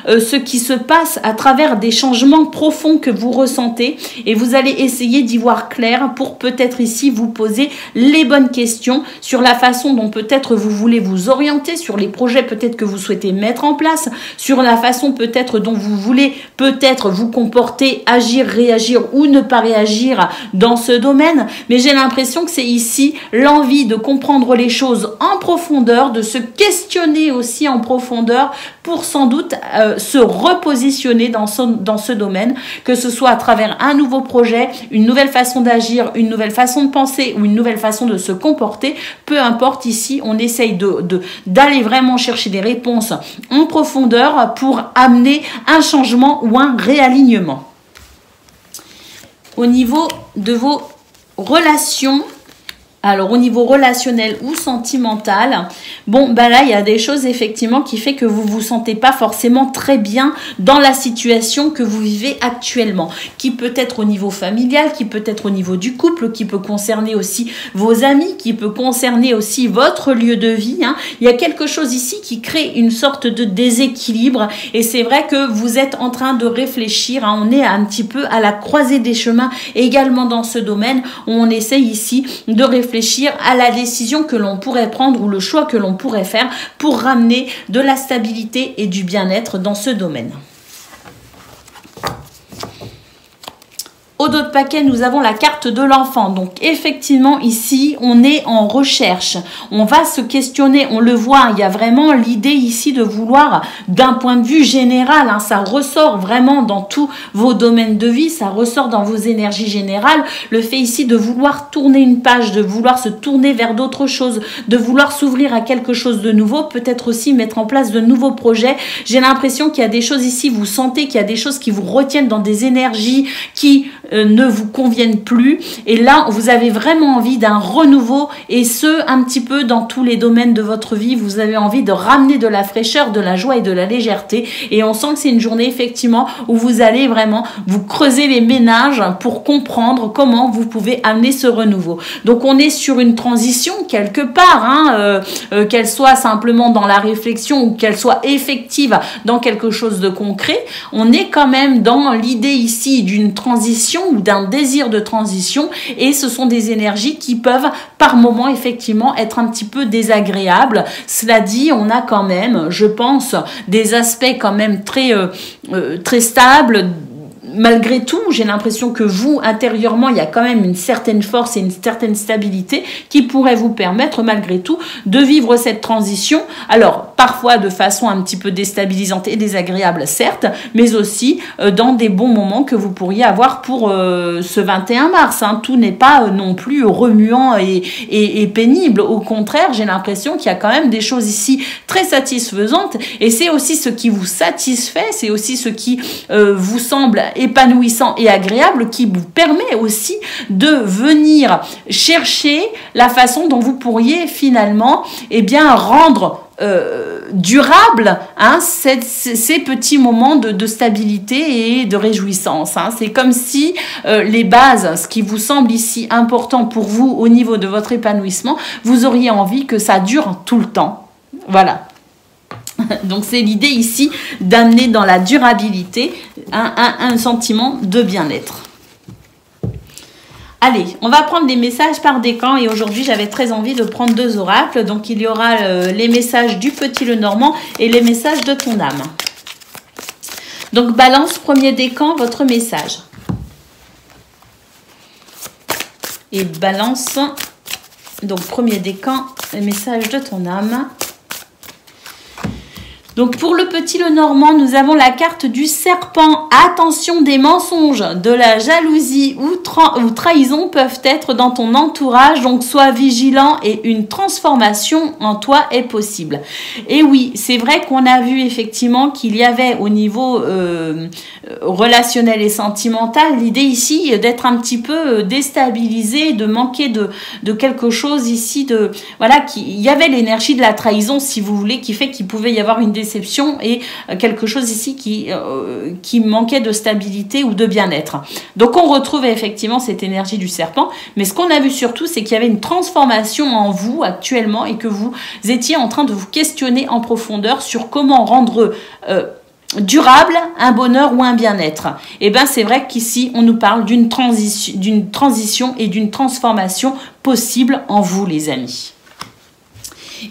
S1: ce qui se passe à travers des changements profonds que vous ressentez et vous allez essayer d'y voir clair pour peut-être ici vous poser les bonnes questions sur la façon dont peut-être vous voulez vous orienter, sur les projets peut-être que vous souhaitez mettre en place, sur la façon peut-être dont vous voulez peut-être vous comporter, agir, réagir ou ne pas réagir dans ce domaine. Mais j'ai l'impression que c'est ici l'envie de comprendre les choses en profondeur, de se questionner aussi en profondeur pour sans doute se repositionner dans ce domaine, que ce soit à travers un nouveau projet, une nouvelle façon d'agir, une nouvelle façon de penser ou une nouvelle façon de se comporter, peu importe ici, on essaye d'aller vraiment chercher des réponses en profondeur pour amener un changement ou un réalignement. Au niveau de vos relations, alors au niveau relationnel ou sentimental, bon ben là il y a des choses effectivement qui fait que vous vous sentez pas forcément très bien dans la situation que vous vivez actuellement, qui peut être au niveau familial, qui peut être au niveau du couple, qui peut concerner aussi vos amis, qui peut concerner aussi votre lieu de vie. Hein. Il y a quelque chose ici qui crée une sorte de déséquilibre et c'est vrai que vous êtes en train de réfléchir. Hein. On est un petit peu à la croisée des chemins également dans ce domaine où on essaye ici de réfléchir à la décision que l'on pourrait prendre ou le choix que l'on pourrait faire pour ramener de la stabilité et du bien-être dans ce domaine. Au dos de paquet, nous avons la carte de l'enfant. Donc effectivement, ici, on est en recherche. On va se questionner, on le voit, il y a vraiment l'idée ici de vouloir, d'un point de vue général, hein, ça ressort vraiment dans tous vos domaines de vie, ça ressort dans vos énergies générales, le fait ici de vouloir tourner une page, de vouloir se tourner vers d'autres choses, de vouloir s'ouvrir à quelque chose de nouveau, peut-être aussi mettre en place de nouveaux projets. J'ai l'impression qu'il y a des choses ici, vous sentez qu'il y a des choses qui vous retiennent dans des énergies qui ne vous conviennent plus. Et là, vous avez vraiment envie d'un renouveau, et ce, un petit peu dans tous les domaines de votre vie. Vous avez envie de ramener de la fraîcheur, de la joie et de la légèreté. Et on sent que c'est une journée, effectivement, où vous allez vraiment vous creuser les méninges pour comprendre comment vous pouvez amener ce renouveau. Donc, on est sur une transition quelque part, hein, qu'elle soit simplement dans la réflexion ou qu'elle soit effective dans quelque chose de concret. On est quand même dans l'idée ici d'une transition ou d'un désir de transition, et ce sont des énergies qui peuvent par moments effectivement être un petit peu désagréables. Cela dit, on a quand même, je pense, des aspects quand même très stables. Malgré tout, j'ai l'impression que vous, intérieurement, il y a quand même une certaine force et une certaine stabilité qui pourrait vous permettre, malgré tout, de vivre cette transition. Alors, parfois de façon un petit peu déstabilisante et désagréable, certes, mais aussi dans des bons moments que vous pourriez avoir pour ce 21 mars. Hein. Tout n'est pas non plus remuant et pénible. Au contraire, j'ai l'impression qu'il y a quand même des choses ici très satisfaisantes, et c'est aussi ce qui vous satisfait, c'est aussi ce qui vous semble épanouissant et agréable, qui vous permet aussi de venir chercher la façon dont vous pourriez finalement rendre durable, hein, ces petits moments de stabilité et de réjouissance. Hein. C'est comme si les bases, ce qui vous semble ici important pour vous au niveau de votre épanouissement, vous auriez envie que ça dure tout le temps. Voilà. Donc c'est l'idée ici d'amener dans la durabilité un sentiment de bien-être. Allez, on va prendre des messages par décan, et aujourd'hui j'avais très envie de prendre 2 oracles. Donc il y aura les messages du Petit Lenormand et les messages de ton âme. Donc Balance, premier décan, votre message. Et Balance, donc premier décan, les messages de ton âme. Donc pour le Petit Lenormand, nous avons la carte du serpent. Attention, des mensonges, de la jalousie ou trahison peuvent être dans ton entourage, donc sois vigilant et une transformation en toi est possible. Et oui, c'est vrai qu'on a vu effectivement qu'il y avait au niveau relationnel et sentimental, l'idée ici d'être un petit peu déstabilisé, de manquer de quelque chose ici, il y avait l'énergie de la trahison, si vous voulez, qui fait qu'il pouvait y avoir une déception et quelque chose ici qui manquait de stabilité ou de bien-être. Donc on retrouve effectivement cette énergie du serpent, mais ce qu'on a vu surtout, c'est qu'il y avait une transformation en vous actuellement, et que vous étiez en train de vous questionner en profondeur sur comment rendre durable un bonheur ou un bien-être. Et bien c'est vrai qu'ici on nous parle d'une transition et d'une transformation possible en vous, les amis.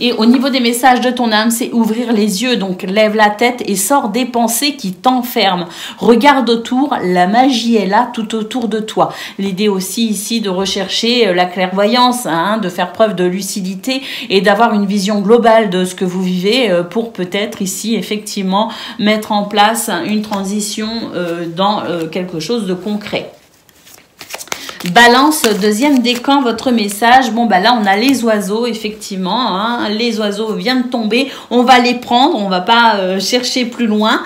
S1: Et au niveau des messages de ton âme, c'est ouvrir les yeux. Donc lève la tête et sors des pensées qui t'enferment. Regarde autour, la magie est là tout autour de toi. L'idée aussi ici de rechercher la clairvoyance, hein, de faire preuve de lucidité et d'avoir une vision globale de ce que vous vivez pour peut-être ici effectivement mettre en place une transition dans quelque chose de concret. Balance, deuxième décan, votre message. Bon, bah là, on a les oiseaux, effectivement. Hein, les oiseaux viennent de tomber. On va les prendre. On va pas chercher plus loin.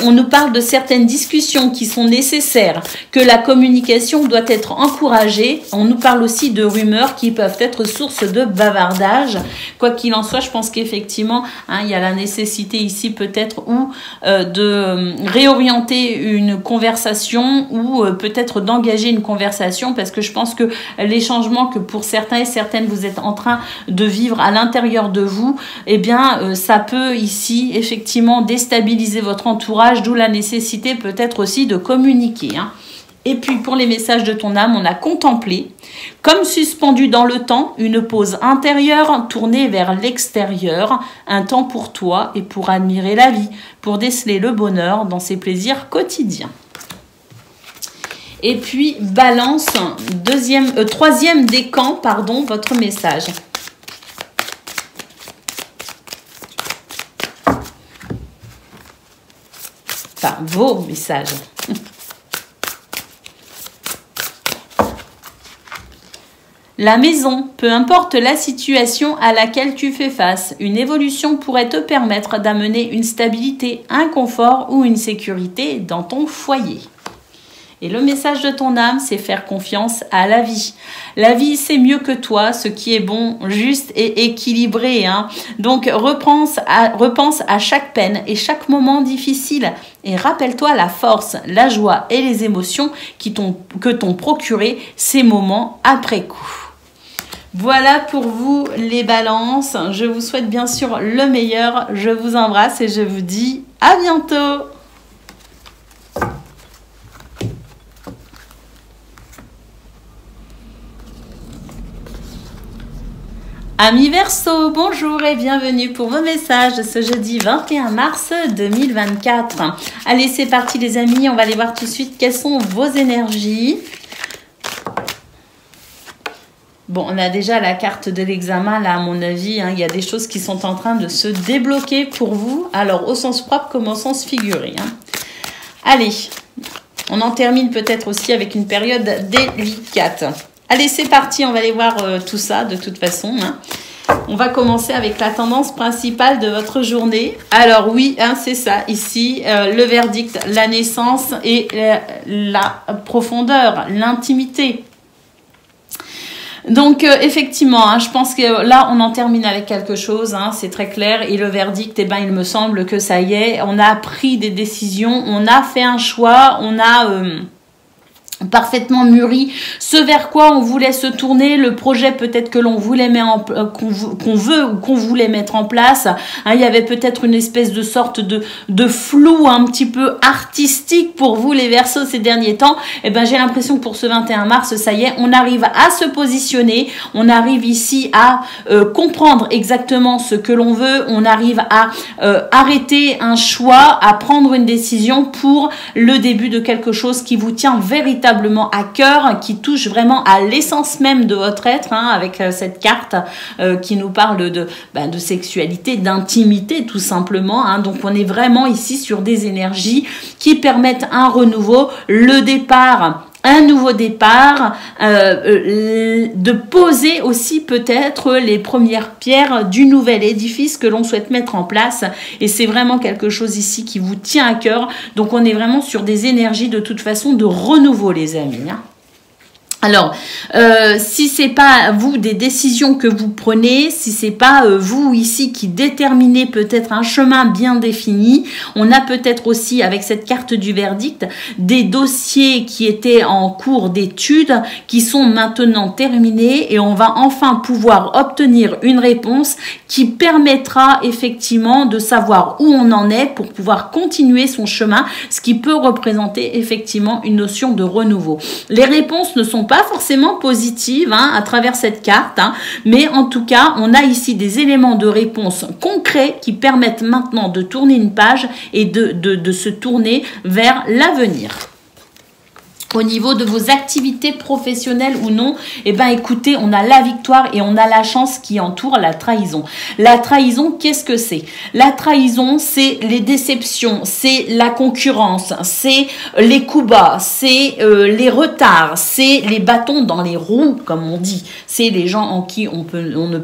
S1: On nous parle de certaines discussions qui sont nécessaires, que la communication doit être encouragée. On nous parle aussi de rumeurs qui peuvent être source de bavardage. Quoi qu'il en soit, je pense qu'effectivement, hein, il y a la nécessité ici peut-être ou de réorienter une conversation ou peut-être d'engager une conversation, parce que je pense que les changements que pour certains et certaines vous êtes en train de vivre à l'intérieur de vous, eh bien ça peut ici effectivement déstabiliser votre entourage, d'où la nécessité peut-être aussi de communiquer, hein. Et puis pour les messages de ton âme, on a contemplé, comme suspendu dans le temps, une pause intérieure tournée vers l'extérieur, un temps pour toi et pour admirer la vie, pour déceler le bonheur dans ses plaisirs quotidiens. Et puis, Balance, troisième décan, pardon, votre message. Enfin, vos messages. La maison, peu importe la situation à laquelle tu fais face, une évolution pourrait te permettre d'amener une stabilité, un confort ou une sécurité dans ton foyer. Et le message de ton âme, c'est faire confiance à la vie. La vie, c'est mieux que toi, ce qui est bon, juste et équilibré. Hein. Donc, repense à chaque peine et chaque moment difficile. Et rappelle-toi la force, la joie et les émotions que t'ont procuré ces moments après coup. Voilà pour vous les balances. Je vous souhaite bien sûr le meilleur. Je vous embrasse et je vous dis à bientôt. Amis Verseau, bonjour et bienvenue pour vos messages de ce jeudi 21 mars 2024. Allez, c'est parti les amis, on va aller voir tout de suite quelles sont vos énergies. Bon, on a déjà la carte de l'examen, là, à mon avis, hein, il y a des choses qui sont en train de se débloquer pour vous, alors au sens propre comme au sens figuré. Hein. Allez, on en termine peut-être aussi avec une période délicate. Allez, c'est parti, on va aller voir tout ça de toute façon. Hein. On va commencer avec la tendance principale de votre journée. Alors oui, hein, c'est ça, ici, le verdict, la naissance et la profondeur, l'intimité. Donc, effectivement, hein, je pense que là, on en termine avec quelque chose, hein, c'est très clair. Et le verdict, eh ben, il me semble que ça y est, on a pris des décisions, on a fait un choix, on a... parfaitement mûri, ce vers quoi on voulait se tourner, le projet peut-être que l'on voulait qu'on voulait mettre en place. Hein, il y avait peut-être une espèce de sorte de flou un petit peu artistique pour vous les Verseaux ces derniers temps. Et ben j'ai l'impression que pour ce 21 mars, ça y est, on arrive à se positionner, on arrive ici à comprendre exactement ce que l'on veut, on arrive à arrêter un choix, à prendre une décision pour le début de quelque chose qui vous tient véritablement à cœur, qui touche vraiment à l'essence même de votre être, hein, avec cette carte qui nous parle de sexualité, d'intimité tout simplement. Hein. Donc on est vraiment ici sur des énergies qui permettent un renouveau, le départ, un nouveau départ, de poser aussi peut-être les premières pierres du nouvel édifice que l'on souhaite mettre en place. Et c'est vraiment quelque chose ici qui vous tient à cœur. Donc on est vraiment sur des énergies de toute façon de renouveau les amis. Hein. Alors, si c'est pas vous des décisions que vous prenez, si c'est pas vous ici qui déterminez peut-être un chemin bien défini, on a peut-être aussi avec cette carte du verdict des dossiers qui étaient en cours d'étude qui sont maintenant terminés et on va enfin pouvoir obtenir une réponse qui permettra effectivement de savoir où on en est pour pouvoir continuer son chemin, ce qui peut représenter effectivement une notion de renouveau. Les réponses ne sont pas forcément positive hein, à travers cette carte, hein, mais en tout cas, on a ici des éléments de réponse concrets qui permettent maintenant de tourner une page et de se tourner vers l'avenir. Au niveau de vos activités professionnelles ou non, eh ben écoutez, on a la victoire et on a la chance qui entoure la trahison. La trahison, qu'est-ce que c'est? La trahison, c'est les déceptions, c'est la concurrence, c'est les coups bas, c'est les retards, c'est les bâtons dans les roues, comme on dit. C'est les gens en qui on ne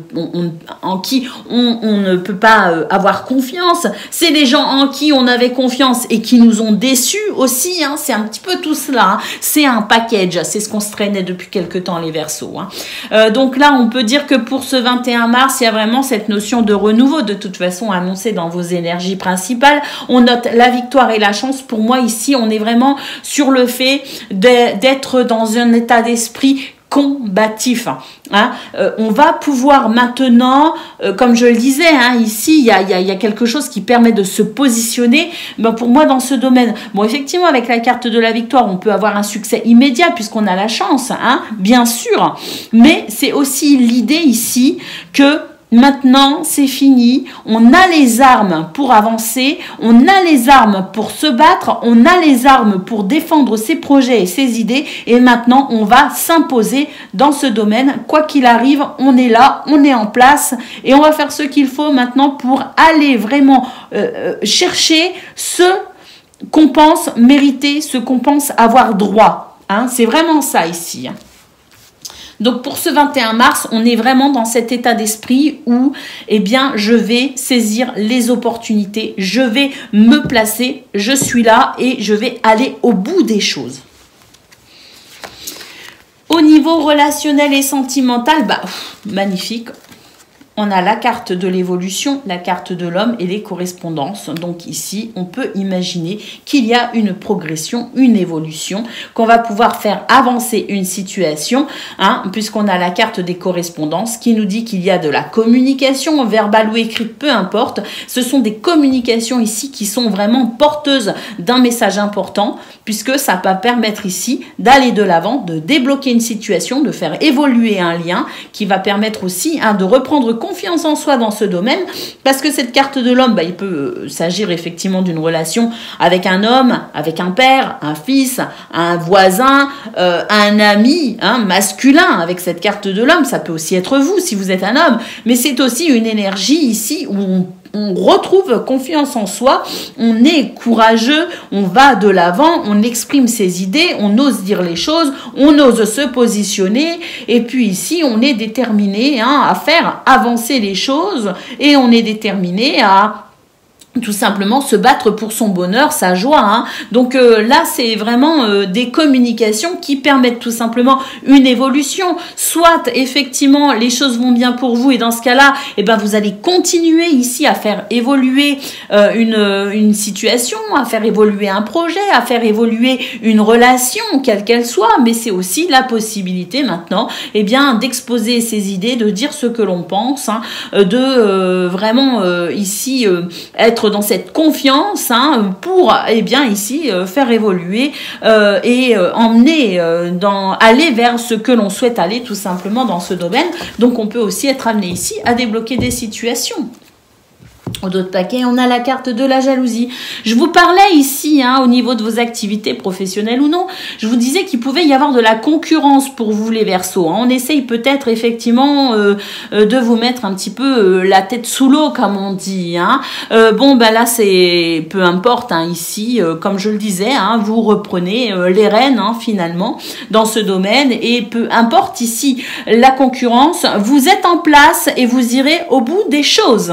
S1: peut pas avoir confiance. C'est les gens en qui on avait confiance et qui nous ont déçus aussi. Hein. C'est un petit peu tout cela. Hein. C'est un package, c'est ce qu'on se traînait depuis quelque temps les Verseaux. Hein. Donc là, on peut dire que pour ce 21 mars, il y a vraiment cette notion de renouveau, de toute façon annoncée dans vos énergies principales. On note la victoire et la chance. Pour moi, ici, on est vraiment sur le fait d'être dans un état d'esprit combatif. Hein. On va pouvoir maintenant, comme je le disais, hein, ici, il y a quelque chose qui permet de se positionner. Ben, pour moi, dans ce domaine, bon, effectivement, avec la carte de la victoire, on peut avoir un succès immédiat puisqu'on a la chance, hein, bien sûr. Mais c'est aussi l'idée ici que maintenant, c'est fini. On a les armes pour avancer. On a les armes pour se battre. On a les armes pour défendre ses projets et ses idées. Et maintenant, on va s'imposer dans ce domaine. Quoi qu'il arrive, on est là, on est en place. Et on va faire ce qu'il faut maintenant pour aller vraiment chercher ce qu'on pense mériter, ce qu'on pense avoir droit. Hein, c'est vraiment ça ici. Hein. Donc pour ce 21 mars, on est vraiment dans cet état d'esprit où eh bien, je vais saisir les opportunités, je vais me placer, je suis là et je vais aller au bout des choses. Au niveau relationnel et sentimental, bah, magnifique. On a la carte de l'évolution, la carte de l'homme et les correspondances. Donc ici, on peut imaginer qu'il y a une progression, une évolution, qu'on va pouvoir faire avancer une situation, hein, puisqu'on a la carte des correspondances qui nous dit qu'il y a de la communication, verbale ou écrite, peu importe. Ce sont des communications ici qui sont vraiment porteuses d'un message important, puisque ça va permettre ici d'aller de l'avant, de débloquer une situation, de faire évoluer un lien, qui va permettre aussi, hein, de reprendre confiance en soi dans ce domaine, parce que cette carte de l'homme, bah, il peut s'agir effectivement d'une relation avec un homme, avec un père, un fils, un voisin, un ami, hein, masculin. Avec cette carte de l'homme, ça peut aussi être vous si vous êtes un homme, mais c'est aussi une énergie ici où on retrouve confiance en soi, on est courageux, on va de l'avant, on exprime ses idées, on ose dire les choses, on ose se positionner, et puis ici on est déterminé, hein, à faire avancer les choses, et on est déterminé à tout simplement se battre pour son bonheur, sa joie, hein. Donc là, c'est vraiment des communications qui permettent tout simplement une évolution. Soit, effectivement, les choses vont bien pour vous et dans ce cas-là, eh ben, vous allez continuer ici à faire évoluer une situation, à faire évoluer un projet, à faire évoluer une relation, quelle qu'elle soit. Mais c'est aussi la possibilité maintenant, eh bien, d'exposer ses idées, de dire ce que l'on pense, hein, de vraiment ici être dans cette confiance, hein, pour, eh bien, ici faire évoluer et emmener aller vers ce que l'on souhaite aller tout simplement dans ce domaine. Donc on peut aussi être amené ici à débloquer des situations. Au dos de paquet, on a la carte de la jalousie. Je vous parlais ici, hein, au niveau de vos activités professionnelles ou non, je vous disais qu'il pouvait y avoir de la concurrence pour vous les Verseaux, hein. On essaye peut-être effectivement de vous mettre un petit peu la tête sous l'eau, comme on dit, hein. Bon, ben là, c'est peu importe, hein, ici, comme je le disais, hein, vous reprenez les rênes, hein, finalement, dans ce domaine, et peu importe ici la concurrence, vous êtes en place et vous irez au bout des choses.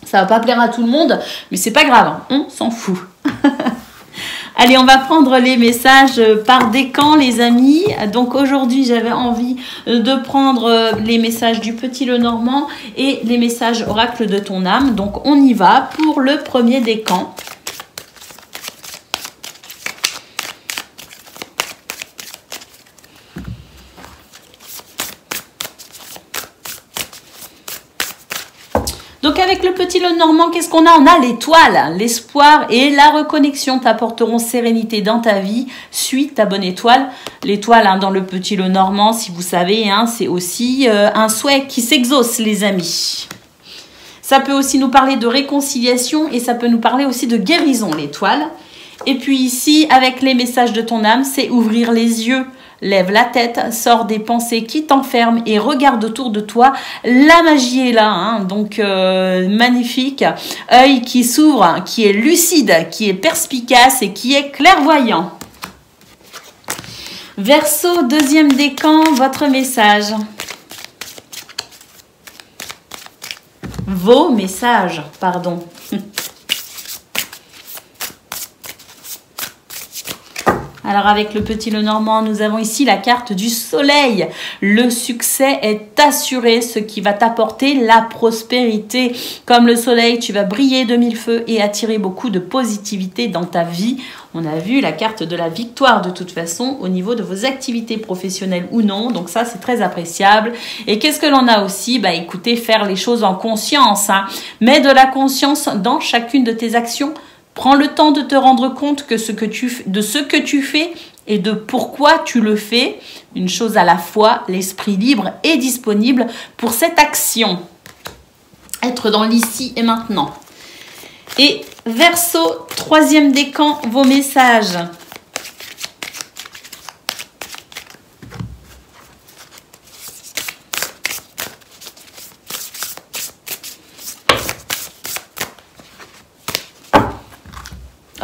S1: Ça va pas plaire à tout le monde, mais c'est pas grave, hein, on s'en fout. Allez, on va prendre les messages par décan, les amis. Donc aujourd'hui, j'avais envie de prendre les messages du Petit Lenormand et les messages oracle de ton âme. Donc on y va pour le premier décan. Donc avec le Petit Lenormand, qu'est-ce qu'on a? On a l'étoile, l'espoir et la reconnexion t'apporteront sérénité dans ta vie. Suis ta bonne étoile. L'étoile, hein, dans le Petit Lenormand, si vous savez, hein, c'est aussi un souhait qui s'exauce, les amis. Ça peut aussi nous parler de réconciliation et ça peut nous parler aussi de guérison, l'étoile. Et puis ici, avec les messages de ton âme, c'est ouvrir les yeux. Lève la tête, sors des pensées qui t'enferment et regarde autour de toi. La magie est là, hein, donc magnifique. Œil qui s'ouvre, qui est lucide, qui est perspicace et qui est clairvoyant. Verseau, deuxième décan, votre message. Vos messages, pardon. Alors avec le Petit Lenormand, nous avons ici la carte du soleil. Le succès est assuré, ce qui va t'apporter la prospérité. Comme le soleil, tu vas briller de mille feux et attirer beaucoup de positivité dans ta vie. On a vu la carte de la victoire de toute façon au niveau de vos activités professionnelles ou non. Donc ça, c'est très appréciable. Et qu'est-ce que l'on a aussi? Bah écoutez, faire les choses en conscience, hein. Mets de la conscience dans chacune de tes actions. Prends le temps de te rendre compte de ce que tu fais et de pourquoi tu le fais. Une chose à la fois, l'esprit libre est disponible pour cette action. Être dans l'ici et maintenant. Et Verseau, troisième décan, vos messages.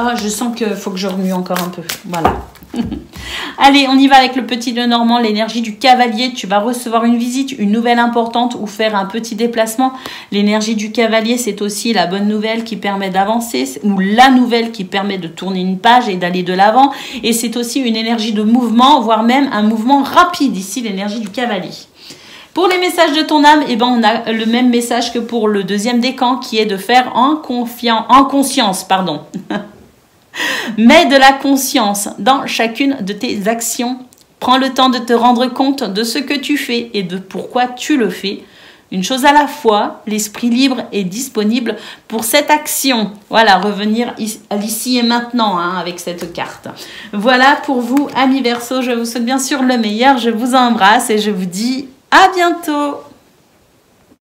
S1: Ah, je sens qu'il faut que je remue encore un peu. Voilà. Allez, on y va avec le petit Lenormand, l'énergie du cavalier. Tu vas recevoir une visite, une nouvelle importante ou faire un petit déplacement. L'énergie du cavalier, c'est aussi la bonne nouvelle qui permet d'avancer ou la nouvelle qui permet de tourner une page et d'aller de l'avant. Et c'est aussi une énergie de mouvement, voire même un mouvement rapide, ici l'énergie du cavalier. Pour les messages de ton âme, eh ben, on a le même message que pour le deuxième décan qui est de faire en conscience. Mets de la conscience dans chacune de tes actions. Prends le temps de te rendre compte de ce que tu fais et de pourquoi tu le fais. Une chose à la fois, l'esprit libre est disponible pour cette action. Voilà, revenir ici et maintenant avec cette carte. Voilà pour vous, amis Verseau. Je vous souhaite bien sûr le meilleur. Je vous embrasse et je vous dis à bientôt.